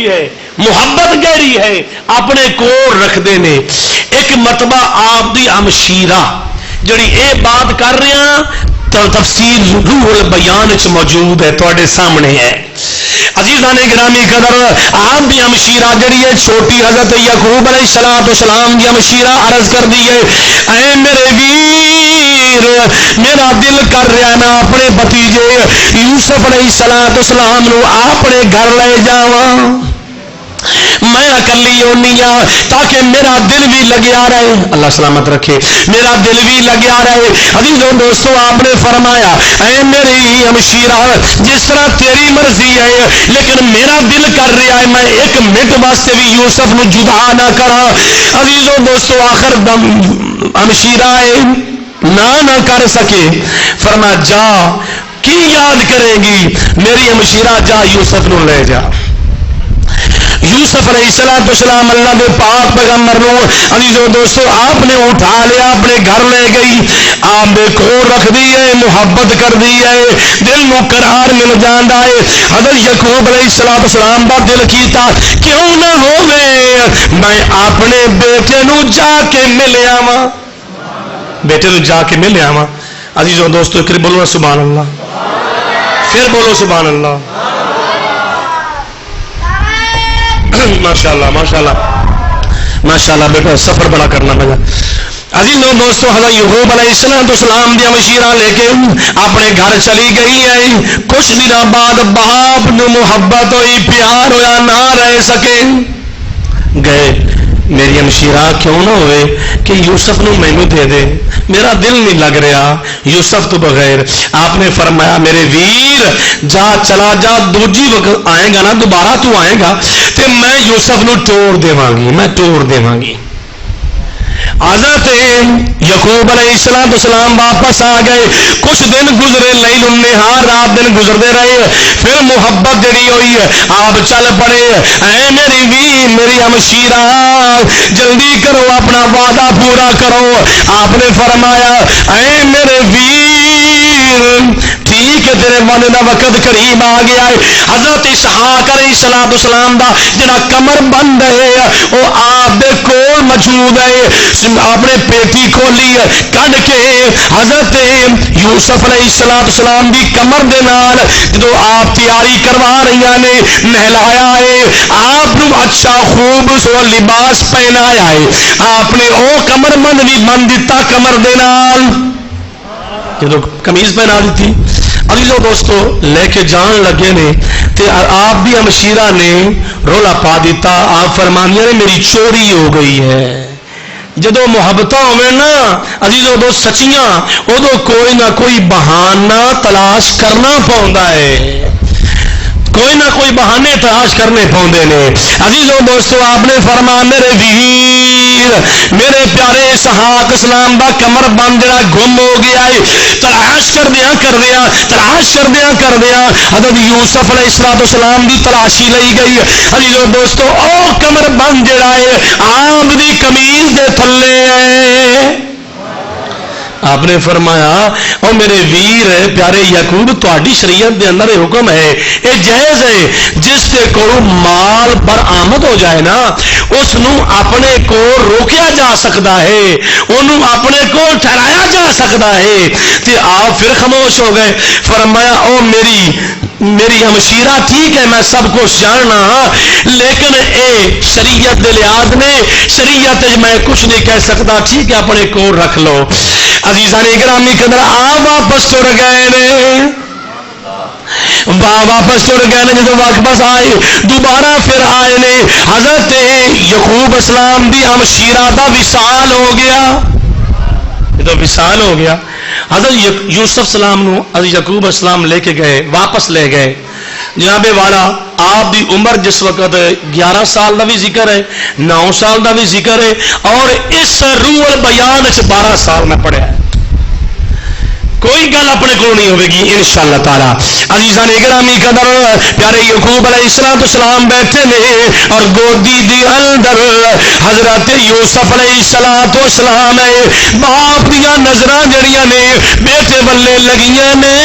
ہے, محبت گہری ہے, اپنے کول رکھتے ہیں. ایک مرتبہ آپ دی ہمشیرہ جڑی اے بات کر رہے ہیں تفسیر روح البیان موجود ہے تواڈے سامنے ہے. عزیزان گرامی قدر آپ دی ہمشیرہ جڑی ہے چھوٹی حضرت یعقوب علیہ السلام دی ہمشیرہ عرض کر دی ہے اے میرے ویر میرا دل کر رہا میں اپنے بھتیجے یوسف علیہ السلام نو اپنے گھر لے جاواں, میں اکلی ہونی ہاں تاکہ میرا دل بھی لگیا رہے. اللہ سلامت رکھے, میرا دل بھی لگیا رہے. عزیزو دوستو آپ نے فرمایا اے میری ہمشیرہ جس طرح تیری مرضی ہے لیکن میرا دل کر رہا ہے میں 1 منٹ واسطے بھی یوسف نو جدا نہ کرا. عزیزو دوستو آخر دم ہمشیرہ نہ کر سکے. فرمایا جا کی یاد کرے گی میری ہمشیرہ, جا یوسف نو لے جا. یوسف علیہ السلام اللہ کے پاک پیغمبر نو عزیزو دوستو آپ نے اٹھا لیا اپنے گھر لے گئی, آپ نے کول رکھ دی ہے, محبت کر دی ہے, دل نو قرار مل جاندا ہے. حضرت یعقوب علیہ السلام دا دل کیتا کیوں نہ ہوے میں اپنے بیٹے نو جا کے مل آواں, بیٹے نو جا کے مل آواں. عزیزو دوستو ایک بولو سبحان اللہ, پھر بولو سبحان اللہ. ماشاءاللہ بیٹا سفر بڑا کرنا پڑا. عزیزو دوستو حضرت یعقوب علیہ السلام دی ہمشیرہ لے کے اپنے گھر چلی گئی ہے. کچھ دنوں بعد باپ نو محبت ہوئی, پیار ہویا, نہ رہ سکے گئے. میری ہمشیرہ کیوں نہ ہوئے کہ یوسف نو مینوں دے دے, میرا دل نہیں لگ رہا یوسف تو بغیر. آپ نے فرمایا میرے ویر جا چلا جا, دوجی وقت آئے گا نا دوبارہ تو آئے گا تے میں یوسف نو ٹور دیواں گی. حضرت یعقوب علیہ السلام واپس آ گئے. کچھ دن گزرے، لیل النہار، رات دن گزرتے رہے. پھر محبت جڑی ہوئی آپ چل پڑے. اے میری بھی میری ہمشیرہ جلدی کرو، اپنا وعدہ پورا کرو. آپ نے فرمایا اے میرے ویر ٹھیک ہے، تیرے والے دا وقت قریب آ گیا ہے. حضرت اسحاق علیہ السلام دا جڑا کمر بند ہے وہ آپ دے کول موجود ہے. آپ نے پیٹی کھولی کڈ کے حضرت یوسف علیہ السلام دی کمر دے نال جدو آپ تیاری کروا رہی نے نہلایا ہے، آپ نو اچھا خوب سو لباس پہنایا ہے. آپ نے او کمر بند بھی بند دیتا کمر دے نال، جدو قمیض پہنا دیتی. عزیزو دوستو لے کے جان لگے نے تے آپ بھی ہمشیرہ نے رولا پا دیتا. آپ فرمانیاں نے میری چوری ہو گئی ہے. جدو محبت ہوئے نا عزیزو دوست سچیاں ادو کوئی نہ کوئی بہانہ تلاش کرنا پوندا ہے، کوئی نہ کوئی بہانے تلاش کرنے پوندے نے. عزیزو دوستو آپ نے فرمایا میرے ویر میرے پیارے اسحاق اسلام دا کمر بند جڑا گم ہو گیا ہے. تلاش کردیاں تلاش کردیاں حضرت یوسف علیہ السلام دی تلاشی لئی گئی. عزیزو دوستو او کمر بند جڑا ہے آپ دی قمیض دے تھلے ہے. آپ نے فرمایا او میرے ویر پیارے یعقوب تہاڈی شریعت دے اندر یہ حکم ہے، یہ جائز ہے جس کے کولوں مال برآمد ہو جائے نا اس نو اپنے کو روکیا جا سکتا ہے، انہوں اپنے کو ٹھہرایا جا سکتا ہے. تے آپ پھر خاموش ہو گئے. فرمایا او میری ہمشیرہ ٹھیک ہے میں سب کچھ جاننا لیکن اے شریعت دے لحاظ نے شریعت میں کچھ نہیں کہہ سکتا، ٹھیک ہے اپنے کو رکھ لو. عزیزان گرامی قدر آپ واپس تر گئے نے، واپس تر گئے نے. جب واپس آئے دوبارہ پھر آئے نے حضرت یعقوب اسلام دی ہمشیرہ دا وصال ہو گیا. تو وصال ہو گیا حضرت یوسف سلام نو حضرت یعقوب اسلام لے کے گئے، واپس لے گئے. جناب والا آپ دی عمر جس وقت 11 سال دا بھی ذکر ہے، 9 سال دا بھی ذکر ہے، اور اس روح البیان 12 سال میں پڑھا ہے. کوئی گل اپنے کو نہیں ہوے گی انشاءاللہ تعالی. عزیزان گرامی قدر پیارے یعقوب علیہ السلام بیٹھے نے اور گودی دی اندر حضرت یوسف علیہ السلام ہے. باپ دیا نظراں جڑیاں نے بیٹے والے لگیاں نے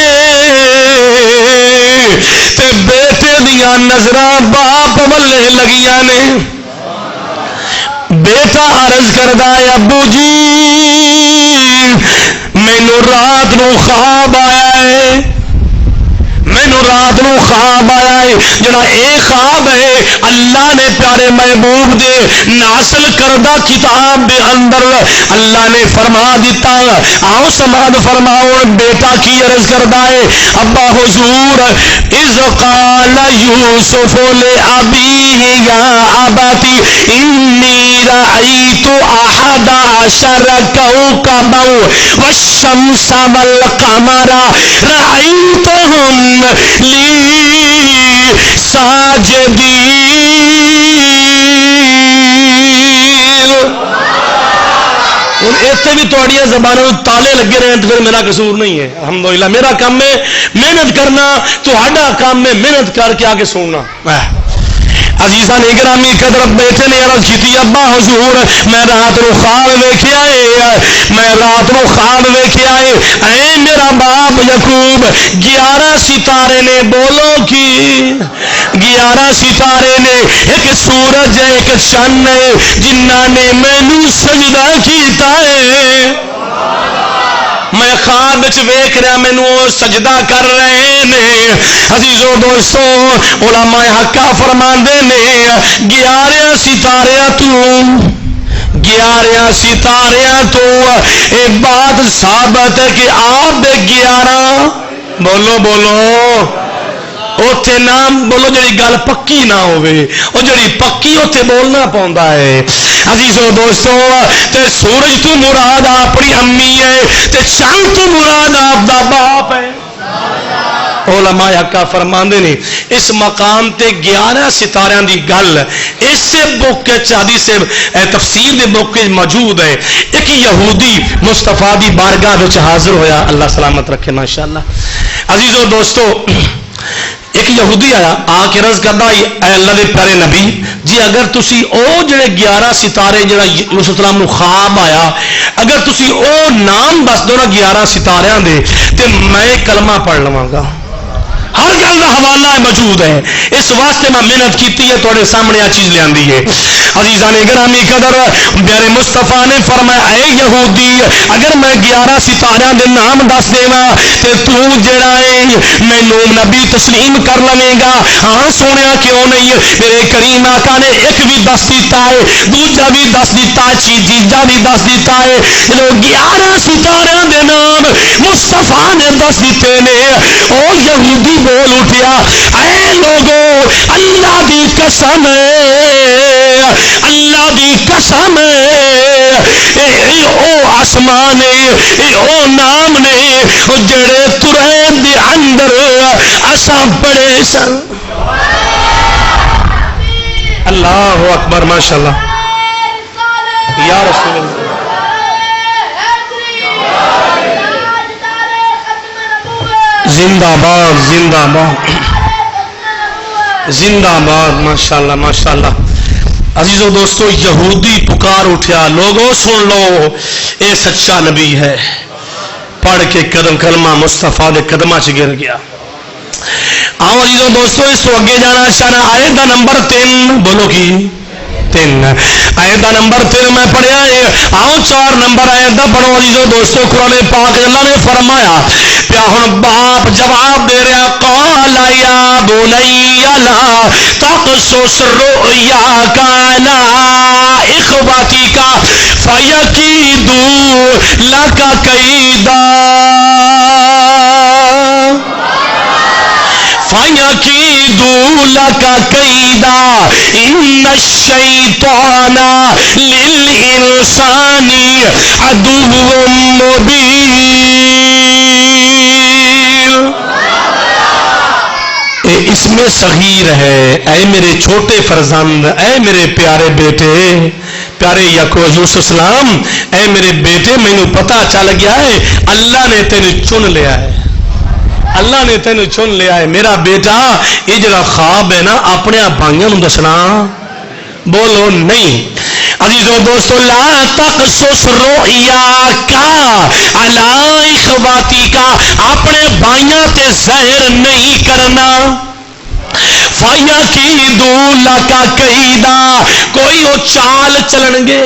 تے بیٹے دیا نظراں باپ والے لگیاں نے. بیٹا عرض کردا ہے ابو جی مینوں رات نو خواب آیا ہے، مینوں رات نو خواب آیا ہے. جڑا اے خواب ہے اللہ نے پیارے محبوب دے نازل کردہ کتاب دے اندر اللہ نے فرما دیتا. آؤ سماعت فرماؤ بیٹا کی عرض کردا ہے ابا حضور اذ قال یوسف لابیہ یا ابتی انی رأیت احد عشر کوکبا والشمس والقمر رأیتهم لی ساجدین. اتنے بھی تھوڑی زبانوں تالے لگے رہے ہیں تو پھر میرا قصور نہیں ہے. الحمدللہ میرا کام ہے محنت کرنا، تہاڈا کام ہے محنت کر کے آگے سننا. عزیزان گرامی قدر بیٹے نے عرض کی ابا حضور میں رات نو خواب ویکھیا ہے، میں رات نو خواب ویکھیا ہے. اے میرا باپ یعقوب 11 ستارے نے، بولو کی 11 ستارے نے، ایک سورج ہے ایک چند ہے جنہاں نے مینوں سجدہ کیتا ہے. میں خواب ویکھ رہا مینوں سجدہ کر رہے نے. عزیزو دوستو علماء حقا فرماندے نے 11 ستاریاں تو یہ بات ثابت ہے کہ آپ دے 11 بولو اوتھے نام بولو جڑی گل پکی نہ ہوئے او جڑی پکی اوتھے بولنا پوندا ہے. عزیزو دوستو تے سورج تو مراد اپنی امی ہے تے چند تو مراد آپ دا باپ ہے. او علماء حقا فرماندے نے اس مقام تے 11 ستاریاں دی گل اسے بک حدیث تفسیر دے بک موجود ہے. ایک یہودی مصطفیٰ دی بارگاہ وچ حاضر ہویا, اللہ سلامت رکھے ماشاءاللہ. عزیزو دوستو, ایک یہودی آیا آ کے عرض کردا اے اللہ دے پیارے نبی جی اگر تسی او جڑے 11 ستارے جڑا یوسف السلام نو خواب آیا اگر تسی او نام دس دو نا 11 ستاریاں دے تے میں کلمہ پڑھ لواں گا. ہر گل کا حوالہ موجود ہے, اس واسطے میں محنت کی ہے تھوڑے سامنے آ چیز لے ہے. عزیزان گرامی قدر پیارے مصطفیٰ نے فرمایا اے یہودی اگر میں 11 ستاریاں دے نام دس دیواں تے تو جڑا ہے مینوں نبی تسلیم کر لویں گا. ہاں سونیا کیوں نہیں, میرے کریم آقا نے ایک بھی دس دیتا ہے, دوجا بھی دس دیتا ہے, چیزا بھی دس دیتا ہے. 11 ستاریاں دے نام مصطفیٰ نے دس دیتے نے. او یہودی بول اٹھیا اے لوگو اللہ دی قسم اللہ دی قسم اے او آسمان اے او نام نے جڑے ترین دے اندر اساں پڑے سن. اللہ اکبر ماشاءاللہ یا رسول اللہ. زندہ باد زندہ باد زندہ باد ماشاءاللہ ماشاءاللہ. عزیزو دوستو یہودی پکار اٹھیا لوگوں سن لو اے سچا نبی ہے. پڑھ کے قدم کلمہ مصطفیٰ دے قدمہ چ گر گیا. آؤ عزیزو دوستو اس تو اگے جانا چاہنا. آیت دا نمبر 3 بولو کی 3 آیت دا نمبر 3 میں پڑھیا ہے. آؤ 4 نمبر آیت دا پڑھو عزیزو دوستو. قرآن پاک اللہ نے فرمایا پیا ہن باپ جواب دے رہا قال یا بنی لا تقصص رؤیاک علی اخوتک فیکیدوا لک کیدا فَيَكِيدُوا لَكَ كَيْدًا إِنَّ الشَّيْطَانَ لِلْإِنسَانِ عَدُوٌّ مُّبِينٌ. اس میں صغیر ہے اے میرے چھوٹے فرزند, اے میرے پیارے بیٹے پیارے یوسف السلام, اے میرے بیٹے مینوں پتہ چل گیا ہے اللہ نے تینوں چن لیا ہے, اللہ نے تینوں چن لیا ہے. میرا بیٹا یہ جڑا خواب ہے نا اپنے بھائیوں نوں دسنا بولو نہیں. عزیزو دوستو لا تقصص رؤیاک علی اخواتک اپنے بھائیاں تے ظاہر نہیں کرنا. فَيَكِيدُوا لَكَ كَيْدًا کوئی وہ چال چلن گے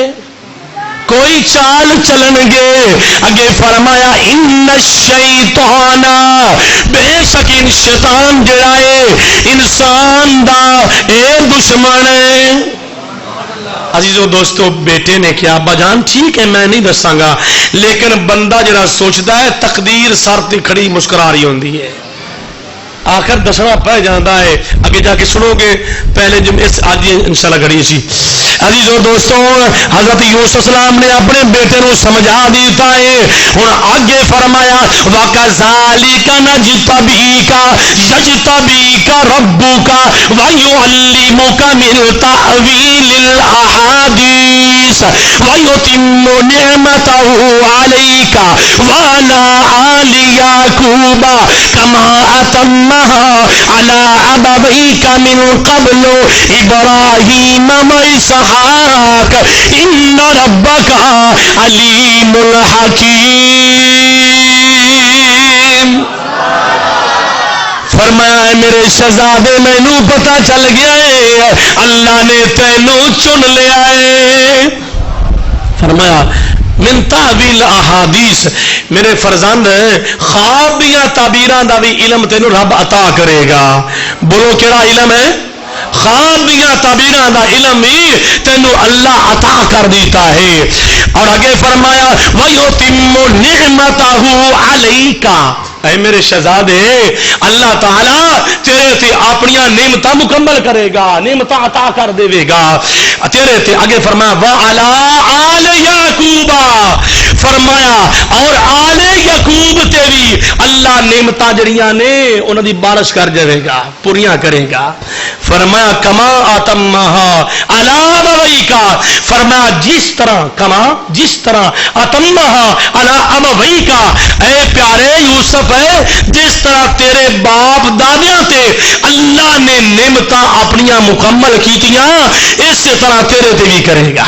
کوئی چال چلن گے. اگے فرمایا ان الشیطان بے شک ان شیطان جڑا ہے انسان دا اے دشمن ہے. عزیزو دوستو بیٹے نے کیا ابا جان ٹھیک ہے میں نہیں دساں گا لیکن بندہ جڑا سوچتا ہے تقدیر سر تے کھڑی مسکرا رہی ہوندی ہے آخر دسنا پہ جاتا ہے. اگے جا کے سنو گے پہلے آج انشاءاللہ گھڑی سی. عزیزو دوستو حضرت یوسف السلام نے اپنے بیٹے نو سمجھا دیتا ہے. ہن آگے فرمایا وَكَذَلِكَ نَجْتَبِيكَ يَجْتَبِيكَ رَبُّكَ وَيُعَلِّمُكَ مِن تَأْوِيلِ الْأَحَادِيثِ وَيُتِمُّ نِعْمَتَهُ عَلَيْكَ وَعَلَى آلِ يَعْقُوبَ كَمَا أَتَمَّهَا عَلَى أَبَوَيْكَ مِن قَبْلُ إِبْرَاهِيمَ وَإِسْحَاقَ إِنَّ رَبَّكَ عَلِيمٌ حَكِيمٌ. فرمایا ہے میرے شہزادے مینوں پتہ چل گیا ہے اللہ نے تینوں چن لیا ہے. فرمایا من تعبیل احادیث میرے فرزند خواب دیا تعبیراں دا بھی علم تینوں رب عطا کرے گا. بولو کیڑا علم ہے؟ خواب دیا تعبیراں دا علم ہی تینوں اللہ عطا کر دیتا ہے. اور آگے فرمایا وَيُتِمُّ نِعْمَتَهُ عَلَيْكَ اے میرے شہزادے اللہ تعالیٰ تیرے تے اپنی نعمتاں مکمل کرے گا نعمتاں عطا کر دے گا تیرے تے. آگے فرمایا وَعَلَىٰ آلِ يَعْقُوبَ فرمایا اور آل یعقوب تے بھی اللہ نعمتاں جڑیاں نے انہاں دی بارش کر جائے گا، پوریاں کرے گا۔ فرمایا کما اتمہا علی ابویکا، فرمایا جس طرح اتمہا علی ابویکا، اے پیارے یوسف ہے جس طرح تیرے باپ دادیاں تے اللہ نے نعمتاں اپنیاں مکمل کیتیاں اسی طرح تیرے تے بھی کرے گا۔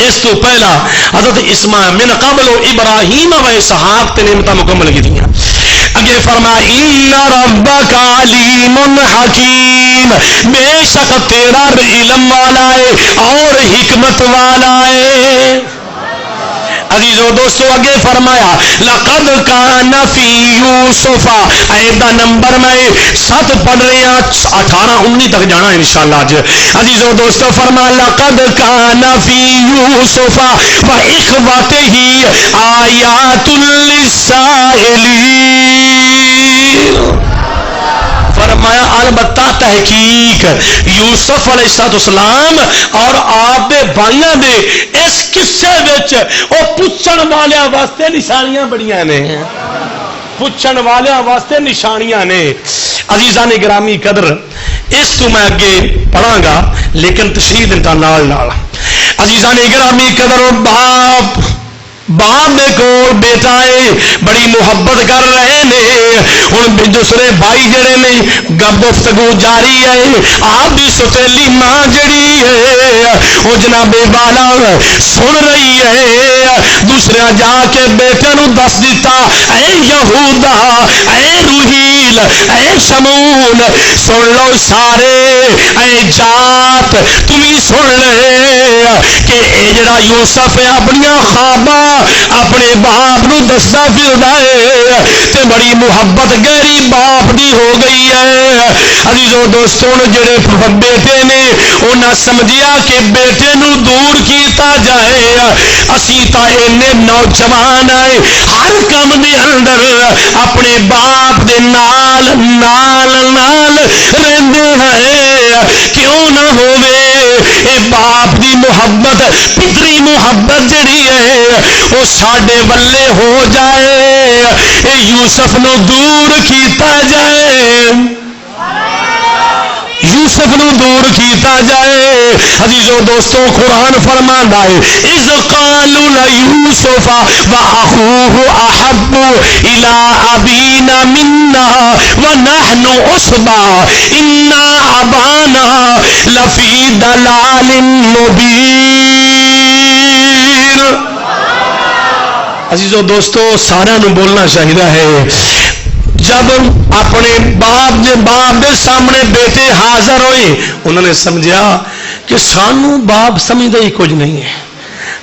اس تو پہلا حضرت اسماعیل من قبل ابراہیم و اسحاق تے نعمتاں مکمل کیتیاں۔ اگے فرمایا ان ربک علیم حکیم، بے شک تیرا علم والا ہے اور حکمت والا ہے۔ عزیزو دوستو اگے فرمایا لقد کان فی یوسف، ایدہ نمبر میں 7 پڑھ رہے ہیں، 18 19 تک جانا ہے انشاءاللہ آج۔ عزیزو دوستو فرمایا لقد کان فی یوسف و اخوتہ آیات للسائلین، فرمایا البتہ تحقیق یوسف علیہ السلام اور آپ دے بھائیاں دے اس قصے وچ او پوچھن والیاں واسطے نشانیاں بڑیاں نے، پوچھن والیاں واسطے نشانیاں نے۔ عزیزان گرامی قدر اس تو میں اگے پڑھاں گا لیکن تشریح دتا نال نال۔ عزیزان گرامی قدر باپ دے کول بیٹا ہے، بڑی محبت کر رہے نے، ہن دوسرے بھائی جڑے نے گفتگو جاری ہے، آپ دی سوتیلی ماں جڑی ہے وہ جناب والا سن رہی ہے، دوسرے جا کے بیٹے نو دس دیتا اے یہودا اے روحیل اے شمون سن لو سارے، اے جات تمہیں سن لے کہ اے جڑا یوسف ہے اپنیاں خواباں اپنے باپ نو دسدا پھردا ہے تے بڑی محبت گہری باپ دی ہو گئی ہے۔ عزیزو دوستوں جڑے بیٹے نے انہاں سمجھیا کہ بیٹے نو دور کیتا جائے، اسی تا اینے نوجوان آئے ہر کم دے اندر اپنے باپ دے نال رہندے ہیں، کیوں نہ ہووے اے باپ دی محبت پتری محبت جڑی ہے وہ ساڈے ولے ہو جائے، اے یوسف نو دور کیتا جائے، یوسف نو دور کیتا جائے۔ عزیزو دوستو قرآن فرماندا ہے اذ قالوا لیوسف واخوه احب الى ابینا منا ونحن عصبہ ان ابانا لفی ضلال مبین۔ عزیزو دوستو سارا نو بولنا چاہیے ہے، جب اپنے باپ دے سامنے بیٹے حاضر ہوئے انہوں نے سمجھا کہ سانو باپ سمجھدا ہی کچھ نہیں ہے،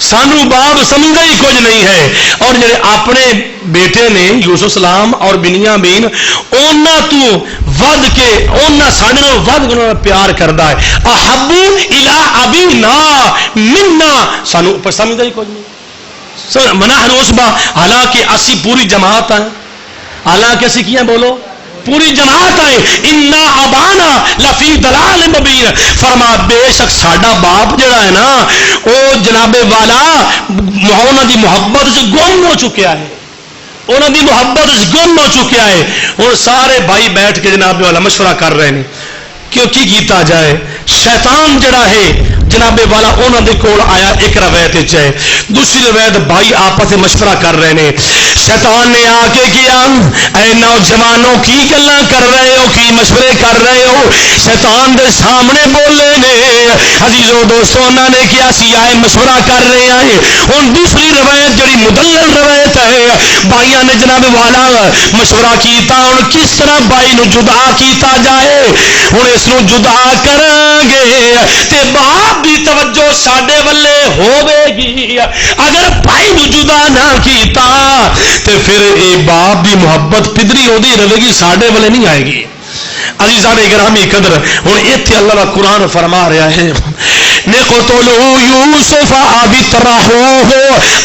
سانو باپ سمجھدا ہی کچھ نہیں ہے، اور جڑے اپنے بیٹے نے یوسف السلام اور بنیامین انہاں تو ود کے انہاں ساڈے نال ود کے پیار کردا ہے، احب الی ابینا منا سانو سمجھدا ہی کچھ نہیں، منحن عصبہ حالانکہ اسی پوری جماعت ہیں، حالانکہ اسی کیا بولو پوری جماعت آئے، انا ابانا لفی ضلال مبین، فرما بے شک ساڈا باپ جڑا ہے نا وہ جناب والا انہاں دی محبت سے گم ہو چکیا ہے، انہاں دی محبت سے گم ہو چکیا ہے۔ اور سارے بھائی بیٹھ کے جناب والا مشورہ کر رہے ہیں کیوں کی کیتا جائے۔ شیطان جڑا ہے جناب والا انہاں دے کول آیا، ایک روایت ہے، دوسری روایت بھائی آپس میں مشورہ کر رہے ہیں، شیطان نے آ کے کیا اے نوجوانوں کی گلاں کر رہے ہو، کی مشورے کر رہے ہو، شیطان دے سامنے بولے نے۔ عزیزو دوستو انہاں نے کیا سی آئے مشورہ کر رہے ہیں۔ ہن دوسری روایت جڑی مدلل روایت ہے، بھائیاں نے جناب والا مشورہ کیتا ہن کس طرح بھائی نو جدا کیتا جائے، ہن اس نو جدا کریں گے تے باپ دی توجہ ساڈے ولے ہوے گی، اگر بھائی نو جدا نہ کیتا تے پھر اے باپ دی محبت پدری ہوندی رہے گی، ساڈے ولے نہیں آئے گی۔ عزیزان گرامی قدر ہن ایتھے اللہ کا قرآن فرما رہا ہے نقتلوا یوسف ابطرحوه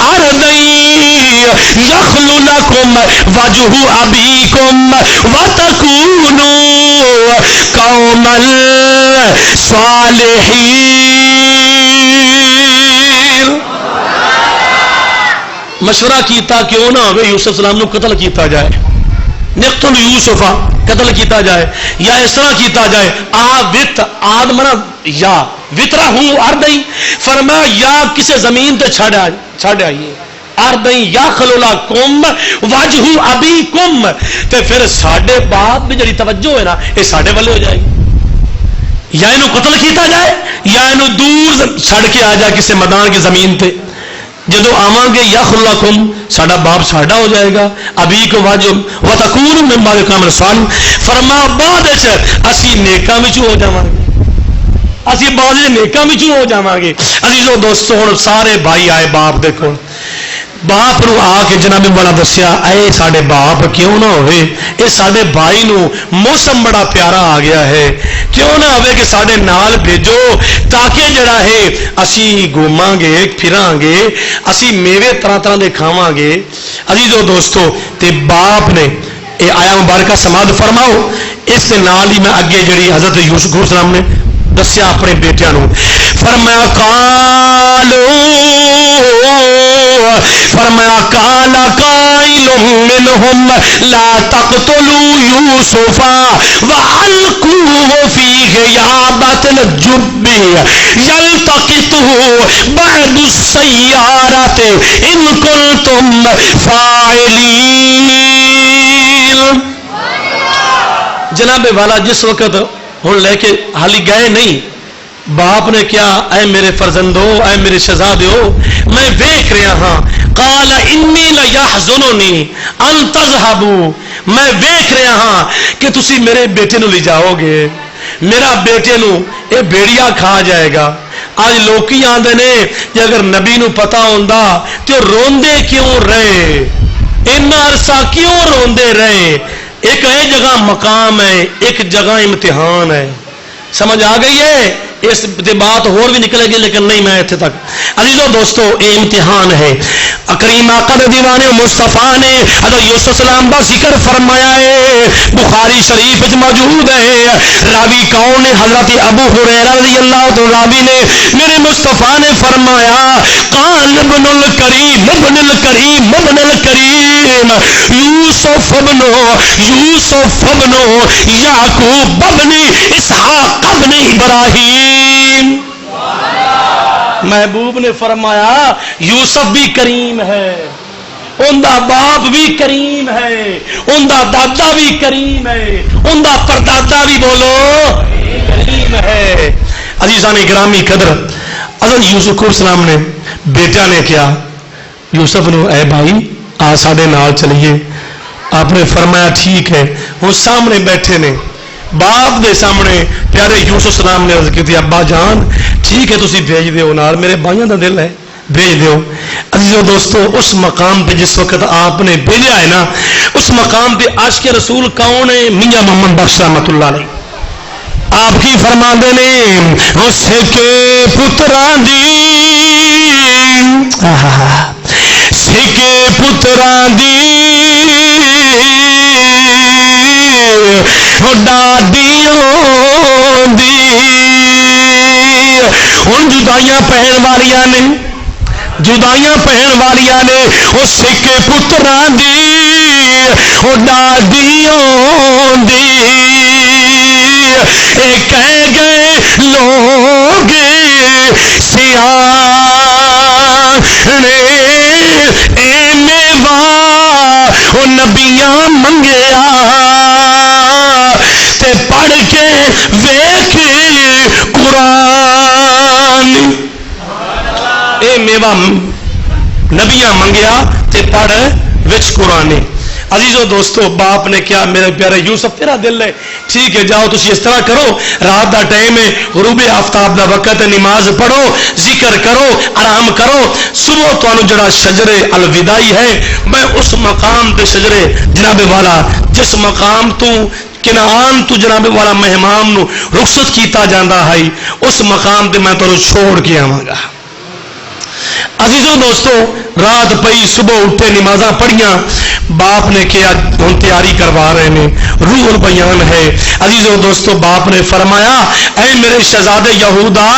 ارضا یخل لکم وجہ ابیکم وتکونوا قوما صالحین۔ مشورہ کیتا کیوں نہ ہوئے یوسف السلام نو قتل کیتا جائے، نقتل یوسفا قتل کیتا جائے، یا اس طرح کیتا جائے آد منا یا وطرا ہوں اردئی، فرمایا یا کسے زمین تے چھڑ آئیے اردئی یا خلولا کم وجہ ابھی کم، تے پھر ساڈے باپ بھی جڑی توجہ ہے نا یہ ساڈے والے ہو جائے گی، یا انہوں قتل کیتا جائے یا انہوں دور چھڑ کے آ جائے کسی میدان کی زمین تے، جدو آواں گے یا خلکم ساڈا باپ ساڈا ہو جائے گا، ابھی کو واجب وتکون من بعد کامل سال، فرما بعد اسی نیکاں وچ ہو جاواں گے، اسی بعد نیکاں وچ ہو جاواں گے۔ عزیزو دوستو ہن سارے بھائی آئے باپ دے کول، باپ نو آ کے جناب والا دسیا اے ساڈے باپ کیوں نہ ہوئے، اے ساڈے بھائی نو موسم بڑا پیارا آ گیا ہے، کیوں نہ ہوئے کہ ساڈے نال بھیجو تاکہ جڑا ہے اسی گھوماں گے پھراں گے، اسی میوے طرح طرح دے کھاواں گے۔ عزیزو دوستو تے باپ نے اے آیا مبارکہ سماعت فرماؤ، اس دے نال ہی میں اگے جڑی حضرت یوسف علیہ السلام نے دسیا اپنے بیٹیاں نو، فرمایا کالا قائل منہم لا تقتلوا یوسف والقوه فی غیابت الجب یلتقطه بعد السیارۃ ان کنتم فاعلین۔ جناب والا جس وقت ہن لے کے حالی گئے نہیں، باپ نے کیا اے میرے فرزندو اے میرے شہزادیو میں دیکھ رہا ہاں، قال انی لیحزننی ان تذهبوا، میں دیکھ رہا ہاں کہ تسی میرے بیٹے نو لے جاؤ گے، میرا بیٹے نو اے بیڑیا کھا جائے گا۔ آج لوکی آندے نے کہ اگر نبی نو پتا ہوندا تے روندے کیوں رہے، اتنا عرصہ کیوں روندے رہے، ایک ہے جگہ مقام ہے ایک جگہ امتحان ہے، سمجھ آ گئی ہے؟ اس بات اور بھی نکلے گی لیکن نہیں میں اتنے تک۔ عزیزو دوستو یہ امتحان ہے، کریم آقا دیوان مصطفیٰ نے حضرت یوسف السلام کا ذکر فرمایا ہے، بخاری شریف وچ موجود ہے۔ راوی کون ہے؟ حضرت ابو ہریرہ رضی اللہ عنہ راوی نے میرے مصطفیٰ نے فرمایا قال ابن الکریم ابن الکریم ابن الکریم یوسف ابن یعقوب ابن اسحاق ابن ابراہیم۔ محبوب نے فرمایا یوسف بھی کریم ہے، ان دا باپ بھی کریم ہے، ان دا دادا بھی کریم ہے، ان دا پردادا بھی بولو کریم ہے۔ عزیزان گرامی قدر، حضرت یوسف علیہ السلام نے بیٹا نے کیا یوسف نو اے بھائی آ ساڈے نال چلیے، آپ نے فرمایا ٹھیک ہے۔ وہ سامنے بیٹھے نے، باپ دے سامنے پیارے یوسف السلام نے عرض کی ابا جان ٹھیک ہے تسی بھیج دیو، نال میرے بھائیاں دا دل ہے بھیج دیو۔ عزیزو دوستو اس مقام پہ جس وقت آپ نے بھیجا ہے نا، اس مقام پہ عاشق رسول کون ہے؟ میاں محمد بخش رحمۃ اللہ علیہ۔ آپ کی فرماندے نے اس کے پتراں دی سکے پتراں دی ڈاڈیوں دی ہن جدائیاں پہن والیاں نے، جدائیاں پہن والیاں نے وہ سکے پتراں دی وہ ڈاڈیوں دی، اے کہہ گئے لوگ سیانے اے میوا وہ نبیاں منگیا تے پڑھ کے ویکھ قرآن، اے میوا نبیاں منگیا تے پڑھ وچ قرآن۔ عزیزو دوستو باپ نے کیا میرے پیارے یوسف تیرا دل ہے ٹھیک ہے جاؤ تسی اس طرح کرو، رات دا ٹائم ہے، غروب آفتاب دا وقت ہے، نماز پڑھو، ذکر کرو، آرام کرو، صبح تانوں جڑا شجر الوداعی ہے میں اس مقام تے شجر جناب والا جس مقام تو کنعان تو جناب والا مہمان نو رخصت کیتا جاندا ہے اس مقام تے میں تانوں چھوڑ کے آواں گا۔ عزیزو دوستو رات پئی صبح اٹھے نمازاں پڑھیاں، باپ نے کیا ہن تیاری کروا رہے ہیں، روح البیان ہے۔ عزیزو دوستو باپ نے فرمایا اے میرے شہزادے یہودا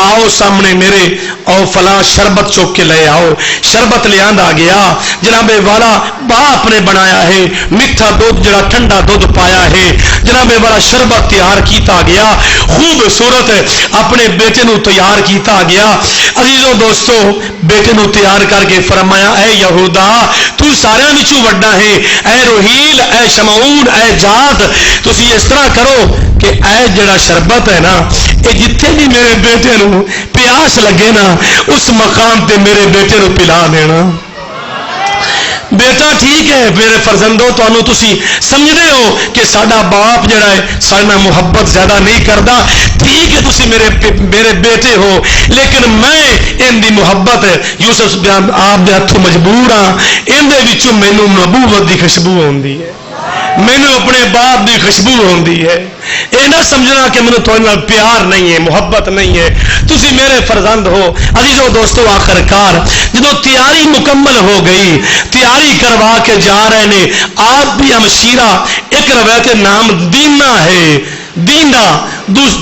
آؤ سامنے میرے، اور فلاں شربت چوک کے لے آؤ. شربت لے آندا گیا جناب والا باپ نے بنایا ہے میٹھا دودھ جڑا ٹھنڈا دودھ پایا ہے جناب والا شربت تیار کیتا گیا خوبصورت اپنے بیٹے نو تیار کیتا گیا. عزیزو دوستو بیٹے نو تیار کر کے فرمایا اے یہودا تو سارے وچوں وڈا ہے اے روہیل اے شمعون اے جاد تسی اس طرح کرو کہ اے جڑا شربت ہے نا اے جتھے بھی میرے بیٹے نو پیاس لگے نا اس مقام تے میرے بیٹے نو پلا دینا. بیٹا ٹھیک ہے میرے فرزندو تانوں تسی سمجھدے ہو کہ ساڈا باپ جڑا ہے ساڈے نال محبت زیادہ نہیں کردا ٹھیک ہے تسی میرے بیٹے ہو لیکن میں ان دی محبت یوسف آپ دے ہتھوں مجبور ہاں ان دے وچوں مینوں نبوت دی خوشبو ہوندی ہے مینوں اپنے باپ دی خوشبو ہوندی ہے. یہ نہ سمجھنا کہ مینوں تھوڑے نال پیار نہیں ہے محبت نہیں ہے تسی میرے فرزند ہو. عزیزو دوستو آخر کار جدو تیاری مکمل ہو گئی تیاری کروا کے جا رہے نے آپ بھی ہمشیرہ ایک روایت نام دینا ہے دینا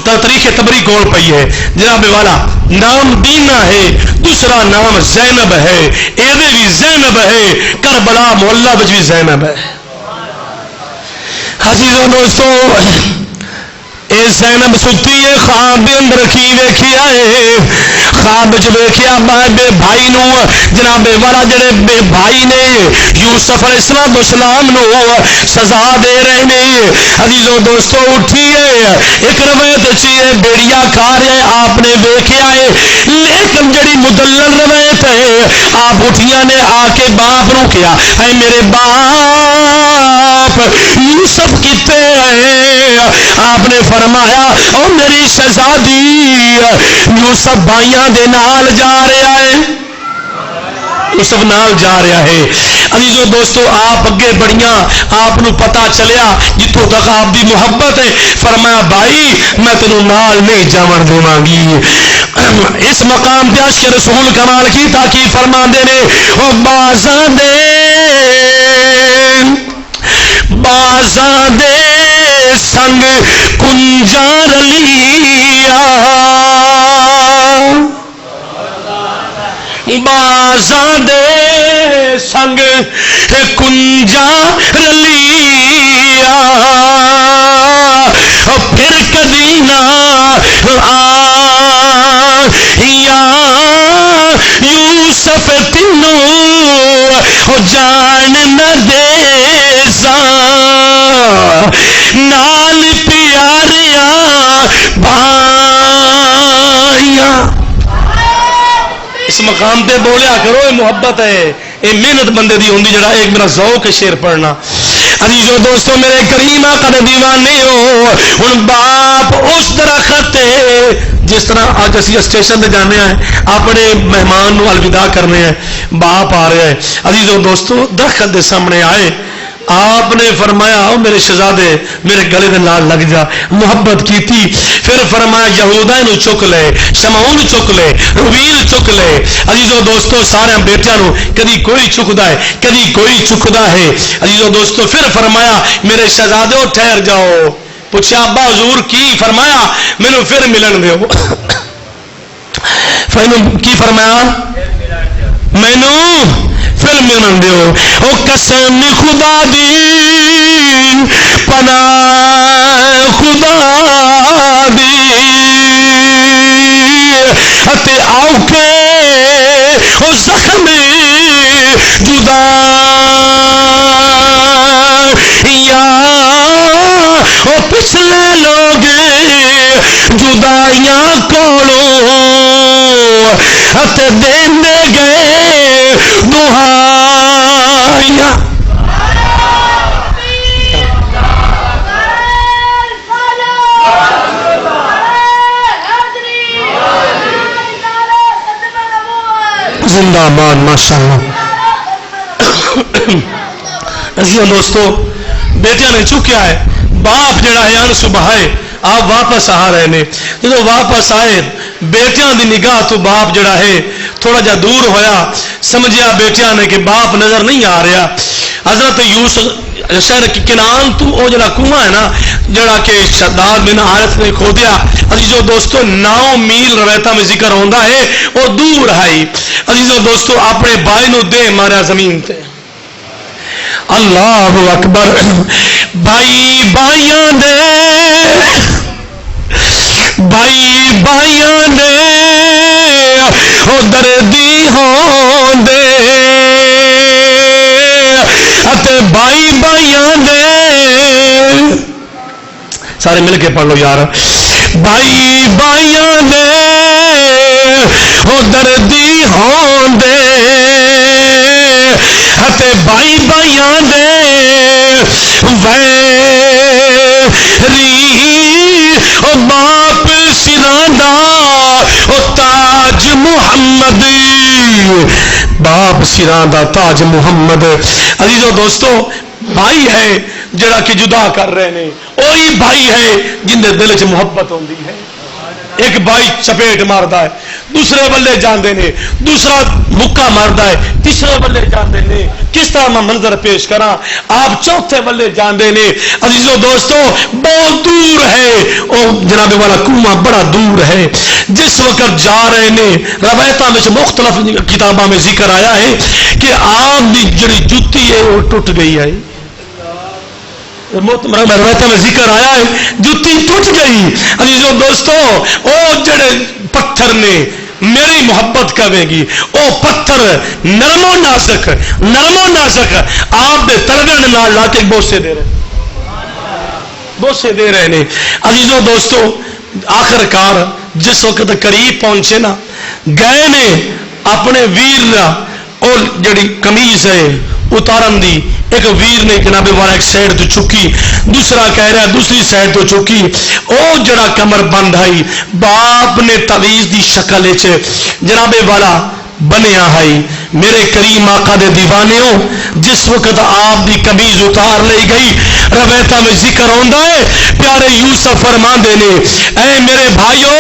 تاریخ تبری کول پئی ہے جناب والا نام دینا ہے دوسرا نام زینب ہے ایدے بھی زینب ہے کربلا محلہ وچ بھی زینب ہے. عزیزو دوستو اے زینب ستی ہے خواب دے اندر کی ویکھیا ہے خواب وچ ویکھیا بے بھائی نو جناب والا جڑے بے بھائی نے یوسف علیہ السلام نو سزا دے رہے نے. عزیزو دوستو اٹھیے ایک روایت چ بیڑیا کھا رہے آپ نے ویکھیا ہے لیکن جڑی مدلل روایت ہے آپ اٹھیاں نے آ کے باپ نو کہیا اے میرے باپ یوسف کتے ہیں. آپ نے فرمایا او میری شہزادی یوسف بھائیاں دے نال جا رہا ہے یوسف نال جا رہا ہے. عزیزو دوستو آپ اگے بڑیاں آپ نو پتا چلیا جتوں تک آپ دی محبت ہے فرمایا بھائی میں تینوں نال نہیں جاون دیواں گی. اس مقام تے عاشق رسول کمال کی تاکید فرما دے نے او بازاں دے سنگ کنجا رلیا بازاں دے سنگ کنجا رلیا پھر کدی نہ آیا یوسف تینوں جان نہ دے سا نال پیاریا بھائیا. اس مقام پہ بولیا کرو یہ محبت ہے یہ محنت بندے دی ہوندی جڑا ایک میرا ذوق ہے شعر پڑھنا. عزیزو دوستو میرے کریم آقا دے دیوانے ہو ہن باپ اس درخت جس طرح آج اسی اسٹیشن تے جانے ہیں اپنے مہمان نو الوداع کرنے ہیں باپ آ رہا ہے. عزیزو دوستو درخت دے سامنے آئے آپ نے فرمایا او میرے شہزادے میرے گلے دے نال لگ جا محبت کیتی. پھر فرمایا یہودا نو چک لے شمعون چک لے رویل چک لے. عزیزو دوستو سارے بیٹیاں نو کدی کوئی چکدا ہے کدی کوئی چکدا ہے. عزیزو دوستو پھر فرمایا میرے شہزادے ٹھہر جاؤ. پوچھا ابا حضور کی فرمایا مینوں پھر ملن دیو. کی فرمایا مینوں پھر ملن دیو. او قسم خدا دی پناہ خدا دی اتے آؤ کے او زخم جدا یا او پچھلے لوگ جدائیاں کولو اتے دیندے گئے دہائیاں. زندہ باد ماشاءاللہ. عزیزو دوستو بیٹیاں نے چکیا ہے باپ جڑا ہے ان صبح ہے آپ واپس آ رہے نے. جدو واپس آئے بیٹیاں دی نگاہ تو باپ جڑا ہے تھوڑا جا دور ہویا سمجھیا بیٹیاں نے کہ باپ نظر نہیں آ رہا. حضرت شہر کنعان تو او جڑا کنواں ہے نا جڑا کہ شداد بن حارث نے کھودیا عزیزو دوستو 9 میل روایتاں میں ذکر ہوندا ہے او دور ہے عزیزو دوستو اپنے بھائی نو دے ماریا زمین تے اللہ اکبر بھائی بھائیاں دے بھائی بھائیاں دے او دردی ہون دے اتے بھائی بھائیاں دے سارے مل کے پڑھ لو یار بھائی بھائیاں دے او دردی ہون دے اتے بھائی بھائیاں دے ویری او باپ سراں دا او تاج محمد باپ سراں دا تاج محمد عزیزو دوستو بھائی ہے جڑا کہ جدا کر رہے ہیں وہی بھائی ہے جن دے دل چ محبت ہوندی ہے ایک بھائی چپیٹ ماردا ہے دوسرے بلے جاندے نے دوسرا مکہ ماردا ہے تیسرے بلے جاندے نے کس طرح میں منظر پیش کراں آپ چوتھے بلے جاندے نے عزیزو دوستو بہت دور ہے او جناب والا کنواں بڑا دور ہے جس وقت جا رہے نے روایتاں وچ مختلف کتاباں میں ذکر آیا ہے کہ آپ دی جڑی جُتی ہے وہ ٹوٹ گئی ہے روایتوں میں ذکر آیا ہے جُتی ٹوٹ گئی عزیزو دوستو او جڑے پتھر نے میری محبت کرے گی او پتھر نرم و نازک آپ دے تلوے نال لا کے بوسے دے رہے نے عزیزو دوستو آخر کار جس وقت قریب پہنچے نا گئے نے اپنے ویر اور جڑی قمیض ہے اتارن دی ایک ویر نے جناب والا ایک سائڈ تو چکی دوسرا کہہ رہا دوسری سائڈ تو چکی او جڑا کمر بند آئی باپ نے تعویذ دی شکل وچ جناب والا بنیا ہے میرے کریم آقا دے دیوانیوں جس وقت آپ دی قمیض اتار لئی گئی روایتاں میں ذکر ہوندا ہے پیارے یوسف فرماندے نے اے میرے بھائیو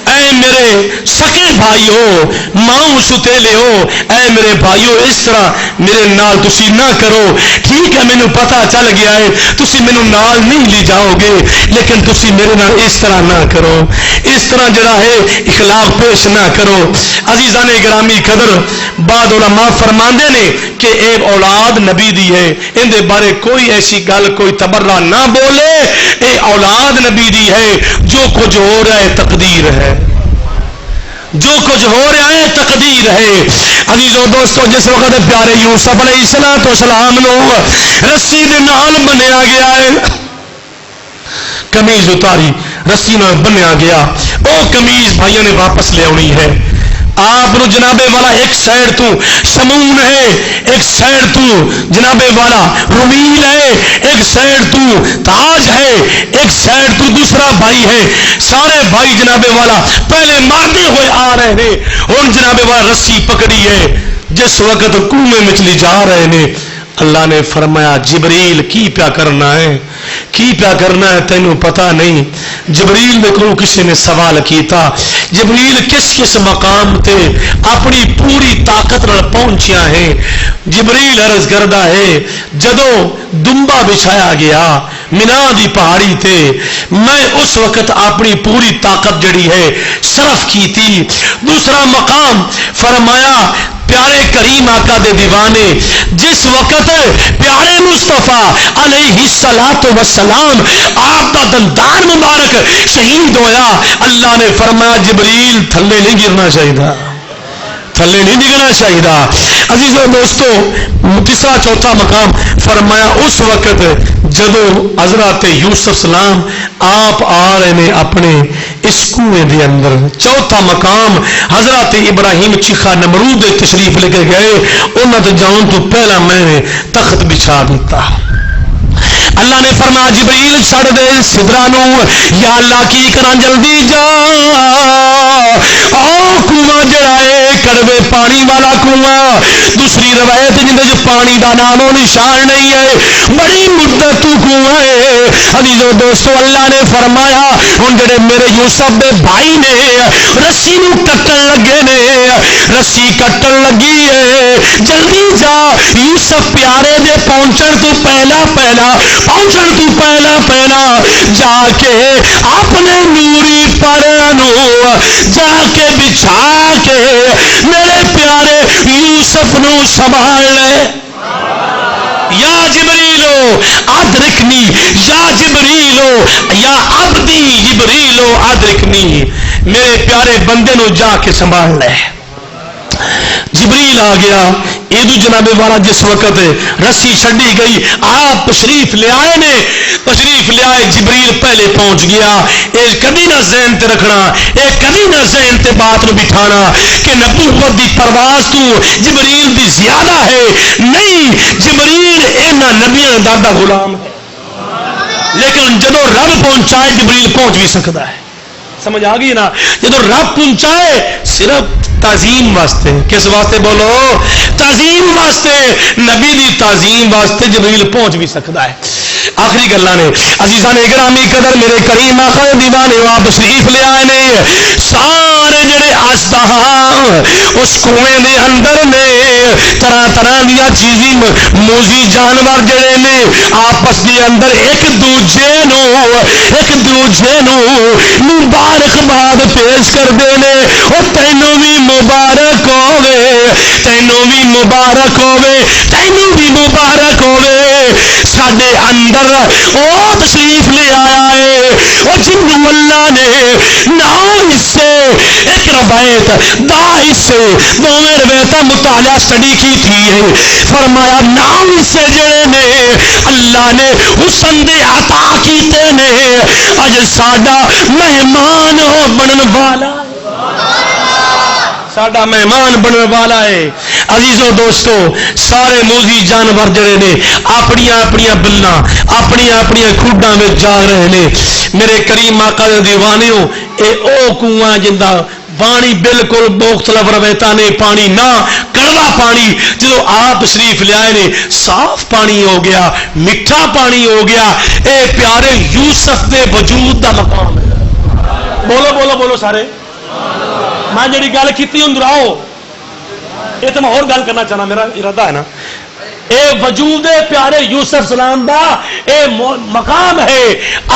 اے میرے سکے بھائیو ماں ستیلے ہو اے میرے بھائیو اس طرح میرے نال تسی نہ کرو ٹھیک ہے مینوں پتہ چل گیا ہے تسی مینوں نال نہیں لے جاؤ گے لیکن تسی میرے نال اس طرح نہ کرو اس طرح جڑا ہے اخلاق پیش نہ کرو عزیزان گرامی قدر بعد علماء فرماندے نے کہ اے اولاد نبی دی ہے ان دے بارے کوئی ایسی گل کوئی تبرہ نہ بولے اے اولاد نبی دی ہے جو کچھ ہو رہا ہے تقدیر ہے جو کچھ ہو رہا ہے تقدیر ہے عزیزو دوستو جس وقت پیارے یوسف علیہ السلام نو رسی دے نال بنیا گیا ہے قمیض اتاری رسی نال بنیا گیا او قمیض بھائیوں نے واپس لے آنی ہے آپ جنابے والا ایک سائڈ تو شمون ہے ایک سائڈ تو جنابے والا رومیل ہے ایک سائڈ تو تاج ہے ایک سائڈ تو دوسرا بھائی ہے سارے بھائی جنابے والا پہلے مارتے ہوئے آ رہے ہیں اور جنابے والا رسی پکڑی ہے جس وقت کنویں میں چلی جا رہے ہیں اللہ نے فرمایا جبریل کی پیا کرنا ہے کی پیا کرنا ہے تینوں پتا نہیں جبریل میں کو کسی نے سوال کیتا جبریل کس مقام تے اپنی پوری طاقت نال پہنچیا ہے جبریل عرض کردہ ہے جدو دمبا بچھایا گیا مینا دی پہاڑی تے میں اس وقت اپنی پوری طاقت جڑی ہے صرف کی تھی دوسرا مقام فرمایا پیارے کریم آقا دے دیوانے جس وقت پیارے مصطفیٰ علیہ الصلوۃ والسلام آپ دا دندان مبارک شہید ہویا اللہ نے فرمایا جبریل تھلے نہیں گرنا چاہیے تھلے نہیں ڈگنا چاہیے عزیزو دوستو تیسرا چوتھا مقام فرمایا اس وقت جدو حضرت یوسف سلام آپ آ رہے ہیں اپنے اس کنویں دے اندر چوتھا مقام حضرت ابراہیم چیخا نمرود تشریف لے کے گئے انہاں تے جاؤں تو پہلا میں نے تخت بچھا دیتا اللہ نے فرمایا جبریل چھڑ دے سدرا نو یا اللہ کی کرا جلدی جا او کنواں جڑا ہے کڑوے پانی والا کنواں دوسری روایت جن پانی دا نام و نشان نہیں ہے بڑی مدت تو کنواں ہے عزیزو دوستو اللہ نے فرمایا ہن جڑے میرے یوسف دے بھائی نے رسی نو کٹن لگے نے رسی کٹن لگی ہے جلدی جا یوسف پیارے دے پہنچن تو پہلا جا کے اپنے نوری پرانو جا کے بچھا کے میرے پیارے یوسف نو سنبھال لے یا جبریلو ادرکنی یا جبریلو یا عبدی جبریلو ادرکنی میرے پیارے بندے نو جا کے سنبھال لے جبریل آ گیا ایدو جناب والا جس وقت رسی چھڑی گئی آپ تشریف لے آئے نے تشریف لے آئے جبریل پہلے پہنچ گیا اے کبھی نہ ذہن تے رکھنا اے کبھی نہ ذہن تے بات نو بٹھانا کہ نبوت دی پرواز تو جبریل دی زیادہ ہے نہیں جبریل اینا نبیاں دا دادا غلام ہے لیکن جدو رب پہنچائے جبریل پہنچ بھی سکتا ہے سمجھ آ گئی نا جدو رب پہنچائے صرف تعظیم واسطے کس واسطے بولو تعظیم واسطے نبی دی تعظیم واسطے جبریل پہنچ بھی سکتا ہے آخری گلاں نے عزیزان گرامی قدر میرے کریم آقا دیوانے آپ تشریف لے آئے نے سارے جڑے اژدہا اس کنویں دے اندر نے طرح طرح دیا چیزیں موزی جانور جڑے نے آپس دے اندر ایک دوجے نو مبارکباد پیش کرتے ہیں اور تینوں بھی مبارک ہوے تینوں بھی مبارک ہوے تینوں بھی مبارک ہوے ساڈے اندر او تشریف لے آیا ہے اور جنوں اللہ نے 9 حصے ایک روایت 10 حصے دوویں روایتاں مطالعہ سٹڈی کی تھی ہے فرمایا 9 حصے جڑے نے اللہ نے حسن دے عطا کیتے نے اج ساڈا مہمان ہو بنن والا ساڈا مہمان بننے والا ہے عزیزو دوستو سارے موزی جانور جڑے نے اپنی اپنی بلاں اپنی کھوڈاں میں جا رہے نے میرے کریم آقا دے دیوانیوں اے او کنواں جندا پانی بالکل مختلف روایتاں نے پانی نہ کڑوا پانی جدو آپ تشریف لے آئے نے صاف پانی ہو گیا میٹھا پانی ہو گیا اے پیارے یوسف دے وجود دا مقام ہے بولو بولو بولو سارے میں جڑی گل کیتی ہوں دراؤ یہ تو میں اور گل کرنا چاہنا میرا ارادہ ہے نا اے وجود پیارے یوسف سلام دا اے مقام ہے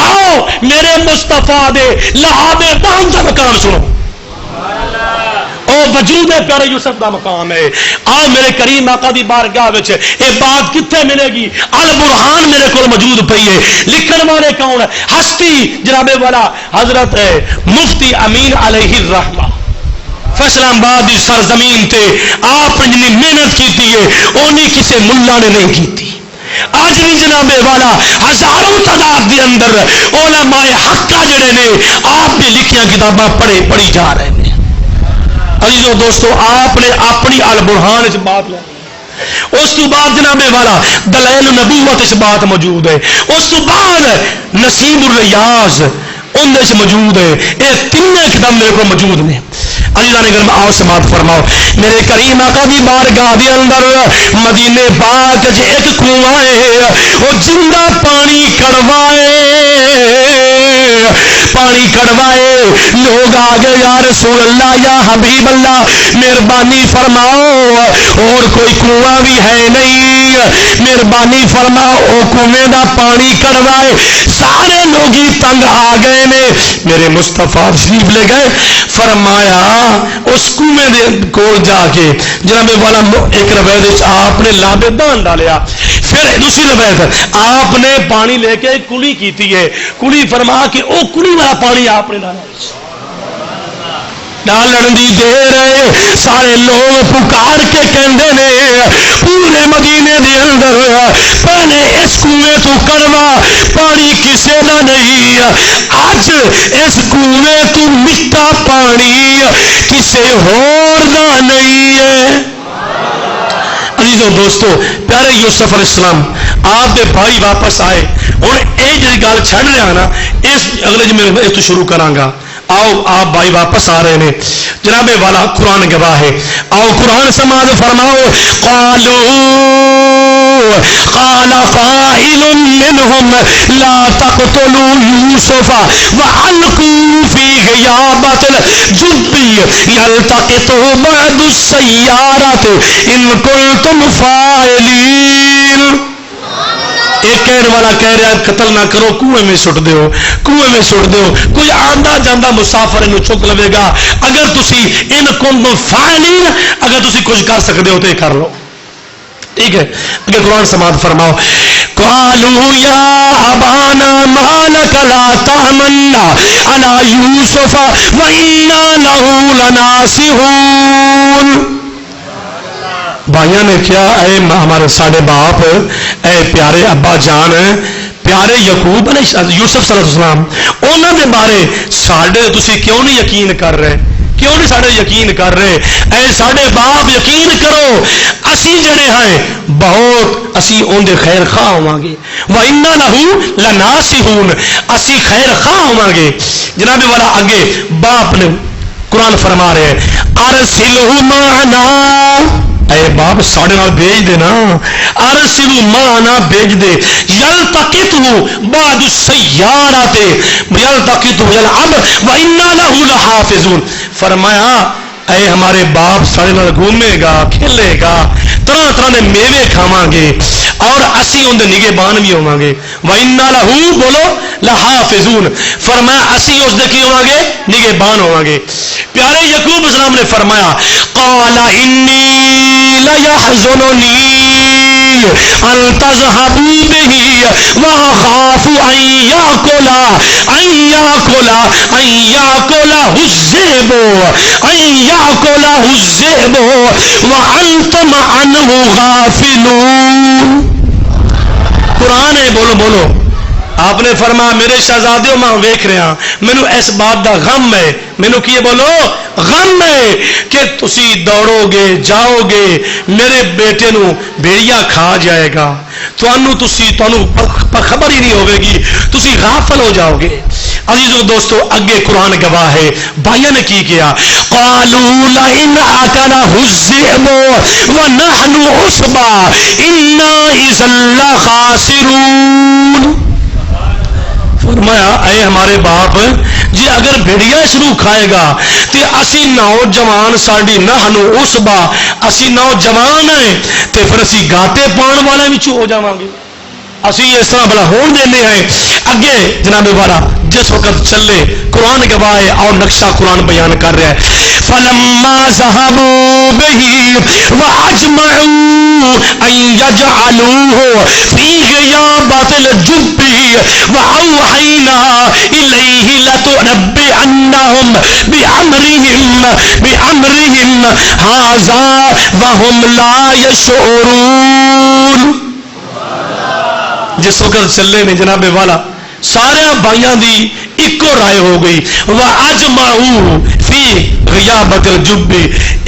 آؤ میرے مصطفیٰ دے لہابے بان دا مقام سنو او وجود پیارے یوسف دا مقام ہے آؤ میرے کریم آقا دی بارگاہ وچ اے بات کتنے ملے گی البرہان میرے کو موجود پئی ہے لکھن والے کون ہستی جناب والا حضرت مفتی امین علیہ الرحمہ فیصلہ آباد کی سرزمین تے آپ نے جنی محنت کی ہے اونی کسی ملا نے نہیں کی آج بھی جناب والا ہزاروں تعداد کے اندر علماء حقہ جڑے نے آپ نے لکھیاں کتاباں پڑھی جا رہے ہیں عزیزو دوستو آپ نے اپنی البرہان اس بات لے اس تو بعد جناب والا دلائل نبوت اس بات موجود ہے اس تو بعد نسیم الریاض اندر سے موجود ہے یہ تینوں کتاب میرے کو موجود نے عزیزان گرامی آؤ سماعت فرماؤ میرے کریم آقا دی بارگاہ دے اندر مدینے پاک وچ ایک کنواں ہے وہ زندہ پانی کڑوائے لوگ آگے یا رسول اللہ یا حبیب اللہ مہربانی فرماؤ اور کوئی کنواں بھی ہے نہیں مہربانی فرماؤ او کنویں دا پانی کڑوائے سارے لوگ ہی تنگ آ گئے نے میرے مصطفیٰ شریف لے گئے فرمایا اس کنویں دے کول جا کے جناب والا ایک روایت آپ نے لابے دان ڈالیا پھر دوسری روایت آپ نے پانی لے کے کلی کیتی ہے کلی فرما کے او کلی والا پانی آپ نے ڈالا ڈالن دی دیر ہے سارے لوگ پکار کے کہندے نے پورے مدینے دے اندر پہلے اس کنویں تو کڑوا پانی کسے دا نہیں اج اس کنویں تو میٹھا پانی کسے ہور دا نہیں ہے عزیزو دوستو پیارے یوسف علیہ السلام آپ دے بھائی واپس آئے ہن اے جڑی گل چھڑ رہا نا اس اگلے جمعے میں تو شروع کراں آؤ آپ بھائی واپس آ رہے ہیں جناب والا قرآن گواہ ہے آؤ قرآن سماعت فرماؤ قال قائل منهم لا تقتلوا يوسف وألقوا في غيابة الجب يلتقطه بعض السيارة إن كنتم فاعلين. ایک کہنے والا کہہ رہا ہے قتل نہ کرو، کنویں میں سٹ دیو، کنویں میں سٹ دیو، کوئی آندا جاندا مسافر انہوں چک لوے گا. اگر تسی ان کنتم فاعلین، اگر تسی کچھ کر سکتے ہو تو یہ کر لو. ٹھیک ہے. اگر قرآن سماعت فرماؤ. قالوا یا ابانا ما لک لا تأمنا علی یوسف وإنا له لناصحون. بھائیوں نے کیا اے ہمارے ساڑھے باپ، اے پیارے ابا جان، پیارے یعقوب علیہ یوسف صلی اللہ علیہ وسلم، انہوں نے بارے ساڑھے تسی کیوں نہیں یقین کر رہے؟ کیوں نہیں ساڑھے یقین کر رہے؟ اے ساڑھے باپ یقین کرو، اسی جڑے ہیں بہت اسی اندے خیر خواہ ہوں گے. وَإِنَّا لَهُ لَنَاصِحُونَ، اسی خیر خواہ ہوں گے. جناب والا آگے باپ نے قرآن فرما رہے ہیں ارسلہ معنا، اے باپ ساڑھے نال بھیج دے نا، ارسلو معنا بھیج دے. یلتقطہ بعض السیارات یلتقطہ الامر وإنا له لحافظون. فرمایا اے ہمارے باپ ساڑھے نال گھومے گا، کھیلے گا، طرح طرح نے میوے کھاواں گے اور اسی اندے نگہبان بھی ہوواں گے. وإنا له بولو لحافظون. فرمایا اسی اس دے کی ہوواں گے؟ نگہبان ہوواں گے. پیارے یعقوب السلام نے فرمایا قال انی لیحزننی ان تذهبوا به واخاف ان یاکلہ الذئب وانتم عنہ غافلون. قرآن ہے. بولو بولو. آپ نے فرمایا میرے شہزادیوں میں ویکھ رہا مینو اس بات دا غم ہے. مینو کی بولو غم ہے کہ تسی دوڑو گے جاؤ گے میرے بیٹے نو بھیڑیا کھا جائے گا، تانوں خبر ہی نہیں ہوے گی، تسی غافل ہو جاؤ گے. عزیزو دوستو اگے قرآن گواہ ہے بھائیوں نے کی کیا. قالوا لئن اکلہ الذئب ونحن عصبہ انا اذا لخاسرون. فرمایا اے ہمارے باپ جی اگر بھیڑیا شروع کھائے گا تے اسی نوجوان ساڈی نحنو عصبہ اسی نوجوان ہیں تے پھر اسی گاٹے پان والے وچ ہو جاواں گے. اسی اس طرح بلا ہون دینے ہیں. اگے جناب والا جس وقت چلے قرآن گواہ اور نقشہ قرآن بیان کر رہا ہے. فلما ذهبوا به واجمعوا ان يجعلوه في غيابة الجب واوحينا اليه لتنبئنهم بامرهم هذا وهم لا يشعرون. جس وقت چلے نے جناب والا سارے بھائیاں دی ایکو رائے ہو گئی. واجمعوا فی غیابت الجب،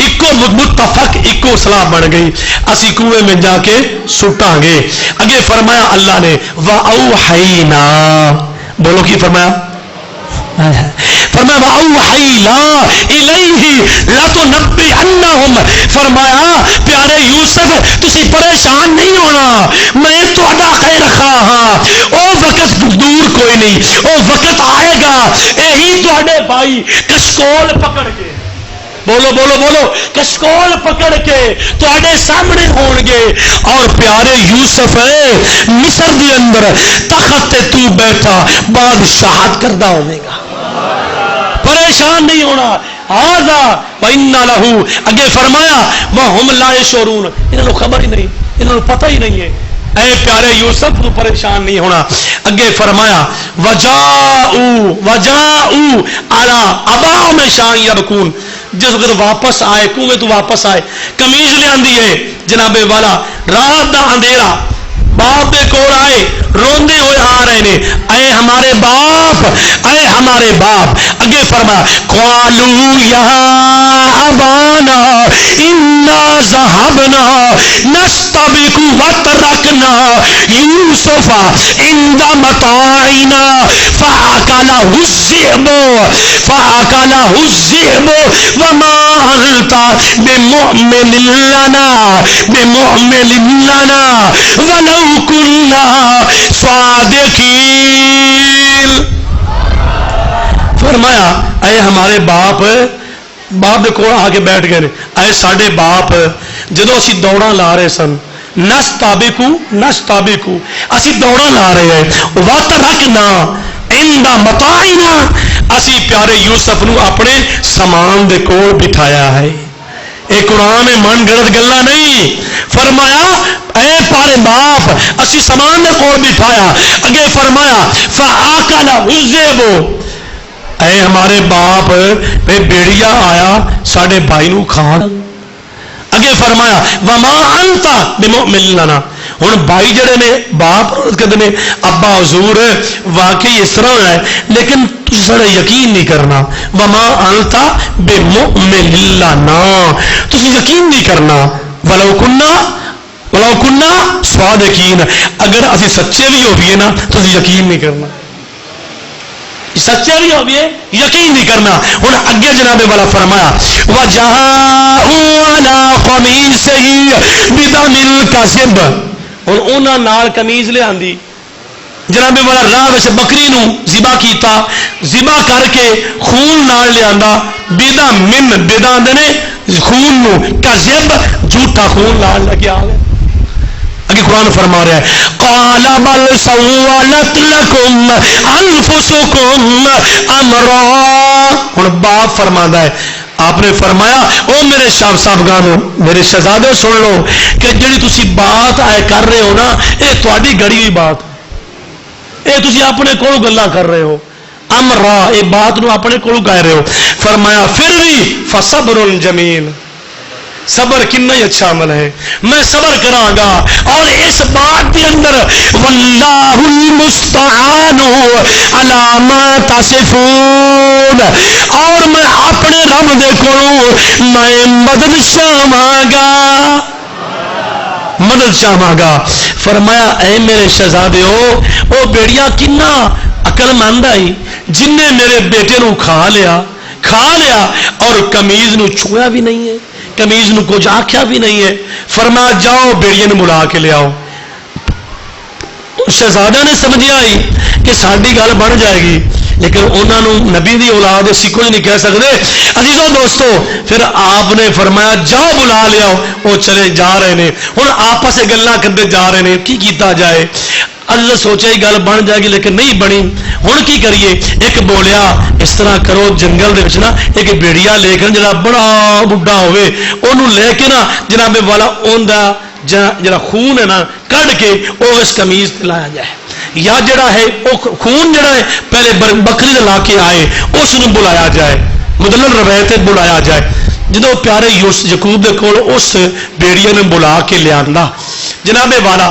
ایکو متفق ایکو صلاح بن گئی اسی کنویں میں جا کے سٹاں گے. اگے فرمایا اللہ نے واوحینا، بولو کی فرمایا؟ فرمایا واوحینا الیہ لتنبئنہم. فرمایا پیارے یوسف تسی پریشان نہیں ہونا، میں تہاڈا خیر خواہ ہاں. او وقت دور کوئی نہیں، او وقت آئے گا یہی تہاڈے بھائی کشکول پکڑ کے، بولو بولو بولو، کشکول پکڑ کے تہاڈے سامنے ہون گے اور پیارے یوسف مصر دے اندر تخت تے تو بیٹھا بادشاہت کردہ ہوے گا، پریشان نہیں ہونا. آذا وَإِنَّا لَهُ. اگے فرمایا وَهُمْ لَا يَشْعُرُونَ، انہوں نے خبر ہی نہیں، انہوں نے پتہ ہی نہیں ہے. اے پیارے یوسف تو پریشان نہیں ہونا. اگے فرمایا وَجَاءُوا عَلَىٰ أَبَاهُمْ عِشَاءً يَبْكُونَ. جس وقت واپس آئے کنویں تو واپس آئے قمیض لے آندی ہے جناب والا رات دا اندھیرا باپ دے کول آئے روندے ہوئے آ رہے نے. اے ہمارے باپ، اے ہمارے باپ. اگے فرمایا قالوا یا ابانا انا ذهبنا نستبق وتركنا يوسف عند متاعنا فأكله الذئب وما أنت بمؤمن لنا ولو كنا الصادقین. فرمایا اے ہمارے باپ دے کول آ کے بیٹھ گئے، اے ساڈے باپ جدو اسی دوڑاں لا رہے سن، نستابقو اسی دوڑاں لا رہے ہیں، وترکنا عند متاعنا اسی پیارے یوسف نو اپنے سامان دے کول بٹھایا ہے. یہ قرآن من گڑت گلا نہیں. فرمایا اے پارے باپ اسی سامان دے کول بٹھایا. اگے فرمایا فآکل الذئب، اے ہمارے باپ بیڑیا آیا ساڈے بھائی نو کھا. اگے فرمایا وما انت بمؤمن لنا. ہن بھائی جڑے نے باپ کہتے ہیں ابا حضور واقعی اس طرح ہے لیکن تسی سارا یقین نہیں کرنا. وما انت بمؤمن لنا، تسی یقین نہیں کرنا. ولو کنا صادقین، اگر اسی سچے بھی ہوئیے نا تسی یقین نہیں کرنا. سچے بھی ہوئیے یقین نہیں کرنا. ہن اگے جناب والا فرمایا وجاءوا علی قمیصہ بدم الکذب. ہن انہاں نال قمیض لے آندی جناب والا راہ وچ بکری نو ذبح کیتا، ذبح کر کے خون نال لے آندا. بداں دے نے خون نو، کذب جھوٹا خون نال لے کے آ گئے. اگے قرآن فرما رہا ہے قال بل سولت لکم انفسکم امرا. ہن باپ فرماندا ہے، آپ نے فرمایا او میرے صاحبگانو میرے شہزادے سن لو کہ جڑی تسی بات آئے کر رہے ہو نا یہ تہاڈی گڑی ہوئی بات، یہ تسی اپنے کولوں گلاں کر رہے ہو. امرا یہ بات نو اپنے کولوں کہہ رہے ہو. فرمایا پھر بھی فصبر جمیل، صبر کنا ہی اچھا عمل ہے، میں صبر کراں گا. اور اس بات کے اندر واللہ المستعان علی ما تصفون، اور میں اپنے رب دے کولوں میں مدد چاہواں گا. فرمایا اے میرے شہزادے او بیڑیاں کنا عقل مند آئی جن نے میرے بیٹے نو کھا لیا اور قمیض نو چھویا بھی نہیں ہے، قمیض نو کچھ آکھیا بھی نہیں ہے. فرمایا جاؤ بیڑیے نے ملا کے لے آؤ. شہزادہ نے سمجھیا ہی کہ ساری گل بن جائے گی لیکن انہوں نے نبی دی اولاد اسی کچھ نہیں کہہ سکتے. عزیزو دوستو پھر آپ نے فرمایا جاؤ بلا لے آؤ. وہ چلے جا رہے ہیں، ہن آپس سے گلاں کرتے جا رہے ہیں کی کیتا جائے. اللہ سوچا ہی گل بن جائے گی لیکن نہیں بنی. ہن کی کریے؟ ایک بولیا اس طرح کرو جنگل دے وچ نا ایک بیڑیا لے کے جڑا بڑا بڈھا ہوئے انہوں لے کے نا جناب والا اوندا جڑا خون ہے نا کڈ کے وہ اس قمیض تے لایا جائے، یا جڑا ہے وہ خون جڑا ہے پہلے بکری لا کے آئے اس نے بلایا جائے، مدلل روایت بلایا جائے. جدو پیارے یعقوب دے کول اس بیڑیا نے بلا کے لیا جناب والا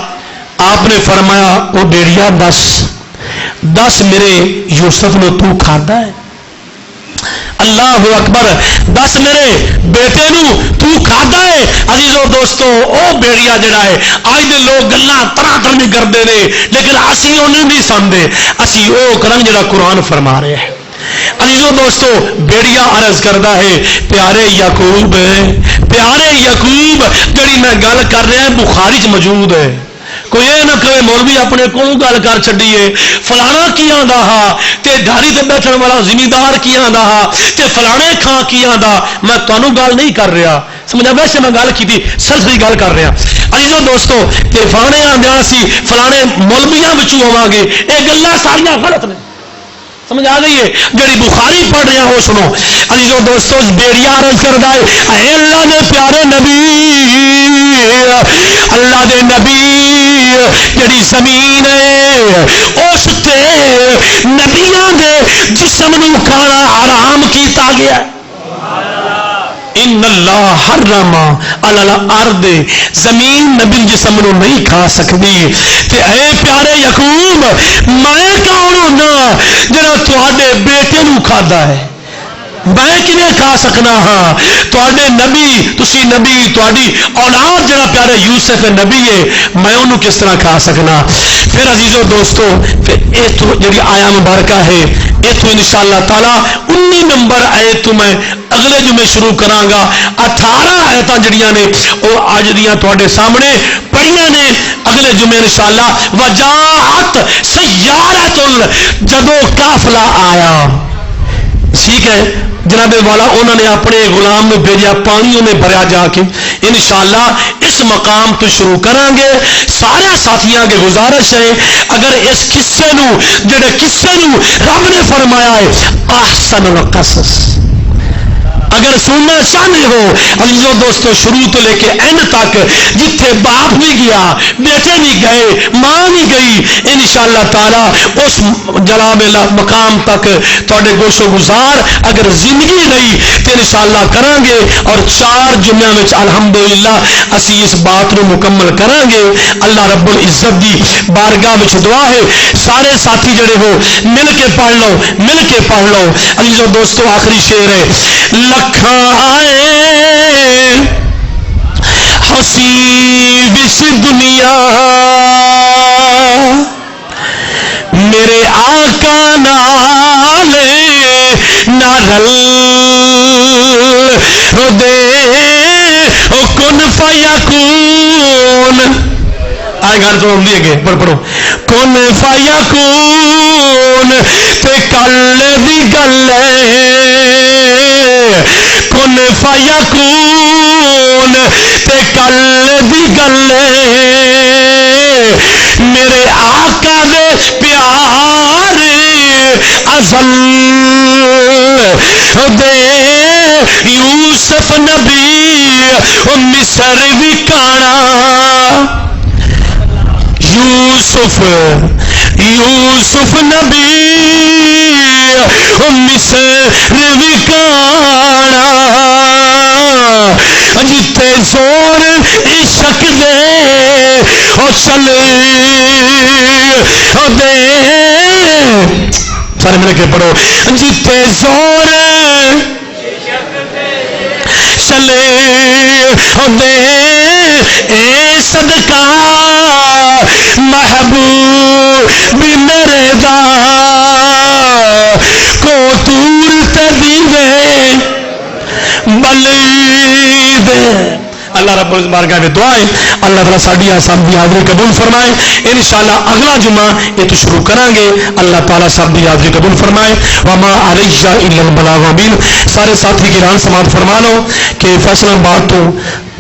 آپ نے فرمایا وہ بیڑیا دس میرے یوسف نے تو کھادا ہے؟ اللہ اکبر، دس میرے بیٹے نو تو کھادا ہے؟ عزیزو دوستو او بیڑیا جڑا ہے آج دے لوگ گلاں طرح طرح نہیں کرتے ہیں لیکن اسی انہیں نہیں سمجھتے، اسی او کرن جڑا قرآن فرما رہے ہیں. عزیزو دوستو بیڑیا عرض کردا ہے پیارے یعقوب جڑی میں گل کر رہا ہے بخاری چ موجود ہے. کوئی یہ نہ کہے مولوی اپنے کو گل کر چڈیے فلانا کی آندا ہا تے دھاری تے بیٹھن والا زمیندار کی آندا ہا تے فلانے کھاں کی آندا. میں تانوں گل نہیں کر رہا سمجھا، ویسے میں گل کی سلسلی گل کر رہا. عزیزو دوستو تے فلانے آندیا سی فلانے مولویاں وچوں ہوواں گے، یہ گلاں ساریاں غلط نے. سمجھ آ گئی ہے؟ جڑی بخاری پڑھ رہے ہیں وہ سنو. عزیزو دوستو بیڑیا عرض کردا ہے اے اللہ دے پیارے نبی، اللہ دے نبی جڑی زمین ہے اس تے نبیاں دے جسم نو کھانا حرام کیتا گیا. ان اللہ حرم علی الارض، زمین نبی جسم نو نہیں کھا سکتی. تے اے پیارے یعقوب میں کون ہونا جڑا تواڈے بیٹے نو کھادا ہے؟ میں کنے کھا سکنا ہاں؟ تواڈے نبی تسی نبی تواڈی اولاد جڑا پیارے یوسف نبی ہے میں انہوں کس طرح کھا سکنا؟ پھر عزیزو دوستو پھر جڑی آیا مبارکہ ہے اتوں انشاءاللہ تعالی 19 نمبر آیت تو میں اگلے جمعے شروع کراں گا. 18 آیتاں جڑیاں نے وہ اج دیاں تواڈے سامنے پڑھیاں نے. اگلے جمعے انشاءاللہ وجاءت سیارۃ جدو قافلہ آیا. ٹھیک ہے جناب والا انہوں نے اپنے غلام میں بھیجا پانی انہیں بھریا جا کے. انشاءاللہ اس مقام تو شروع کریں گے. سارے ساتھیاں کے گزارش ہے اگر اس قصے نو جڑے قصے نو رب نے فرمایا ہے احسن القصص اگر سننا چاہتے ہو عزیزو دوستو شروع تو لے کے اینڈ تک جتھے باپ بھی گیا بیٹے بھی گئے ماں بھی گئی انشاءاللہ تعالی اس جناب مقام تک تھوڑے گوشو گزار اگر زندگی رہی تو انشاءاللہ کریں گے. اور 4 جمعہ میں الحمدللہ اسی اس بات نو مکمل کریں گے. اللہ رب العزت دی بارگاہ میں دعا ہے سارے ساتھی جڑے ہو مل کے پڑھ لو مل کے پڑھ لو. عزیزو دوستو آخری شعر ہے لکھاں آئے ہنسی بس دنیا میرے آقا نالے نہ رل دے کن فیکون آئے گھر تو ہم دیے گے پڑھو کن فیکون تے کل دی گلے کن فیکون تے کل دی گلے میرے آقا دے پیار ازل دے یوسف نبی مصر وکانا یوسف نبی مصر وکانا جتے زور عشق دے او چلے دے سارے مل کے پڑھو جتے زور چلے دے اے صدقہ محبوب میرے دا کو تور تدیوے بلی دے. اللہ رب العزت بارگاہ میں دعا ہے اللہ تعالیٰ ساڈی سب کی حاضری قبول فرمائے. انشاءاللہ اگلا جمعہ یہ تو شروع کریں گے. اللہ تعالیٰ سب کی حاضری قبول فرمائے. وما علیہ الا البلاغ المبین. سارے ساتھی کی ران سماعت فرما لو کہ فیصلہ آباد تو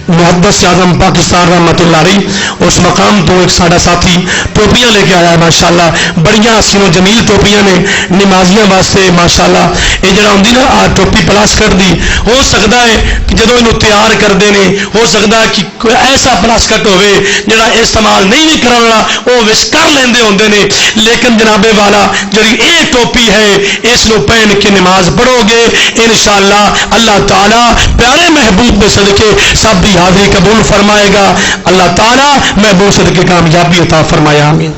محدث اعظم پاکستان رحمت اللہ علیہ اس مقام تو ایک ساڈا ساتھی ٹوپیاں لے کے آیا ہے ماشاءاللہ بڑیاں حسین و جمیل ٹوپیاں نے نمازیاں واسطے ماشاءاللہ. یہ جڑا ہوندی نا ٹوپی پلاسکٹ دی ہو سکتا ہے کہ جدوں انہوں تیار کرتے ہیں ہو سکتا ہے کہ کوئی ایسا پلاسکٹ ہوئے جڑا استعمال نہیں بھی کرنا وہ وش کر لیندے ہوندے نے. لیکن جناب والا جڑی اے ٹوپی ہے اس نو پہن کے نماز پڑھو گے انشاءاللہ اللہ تعالی پیارے محبوب کے صدقے سب دی حاضری قبول فرمائے گا. اللہ تعالی محبوب صدقے کامیابی عطا فرمائے. آمین.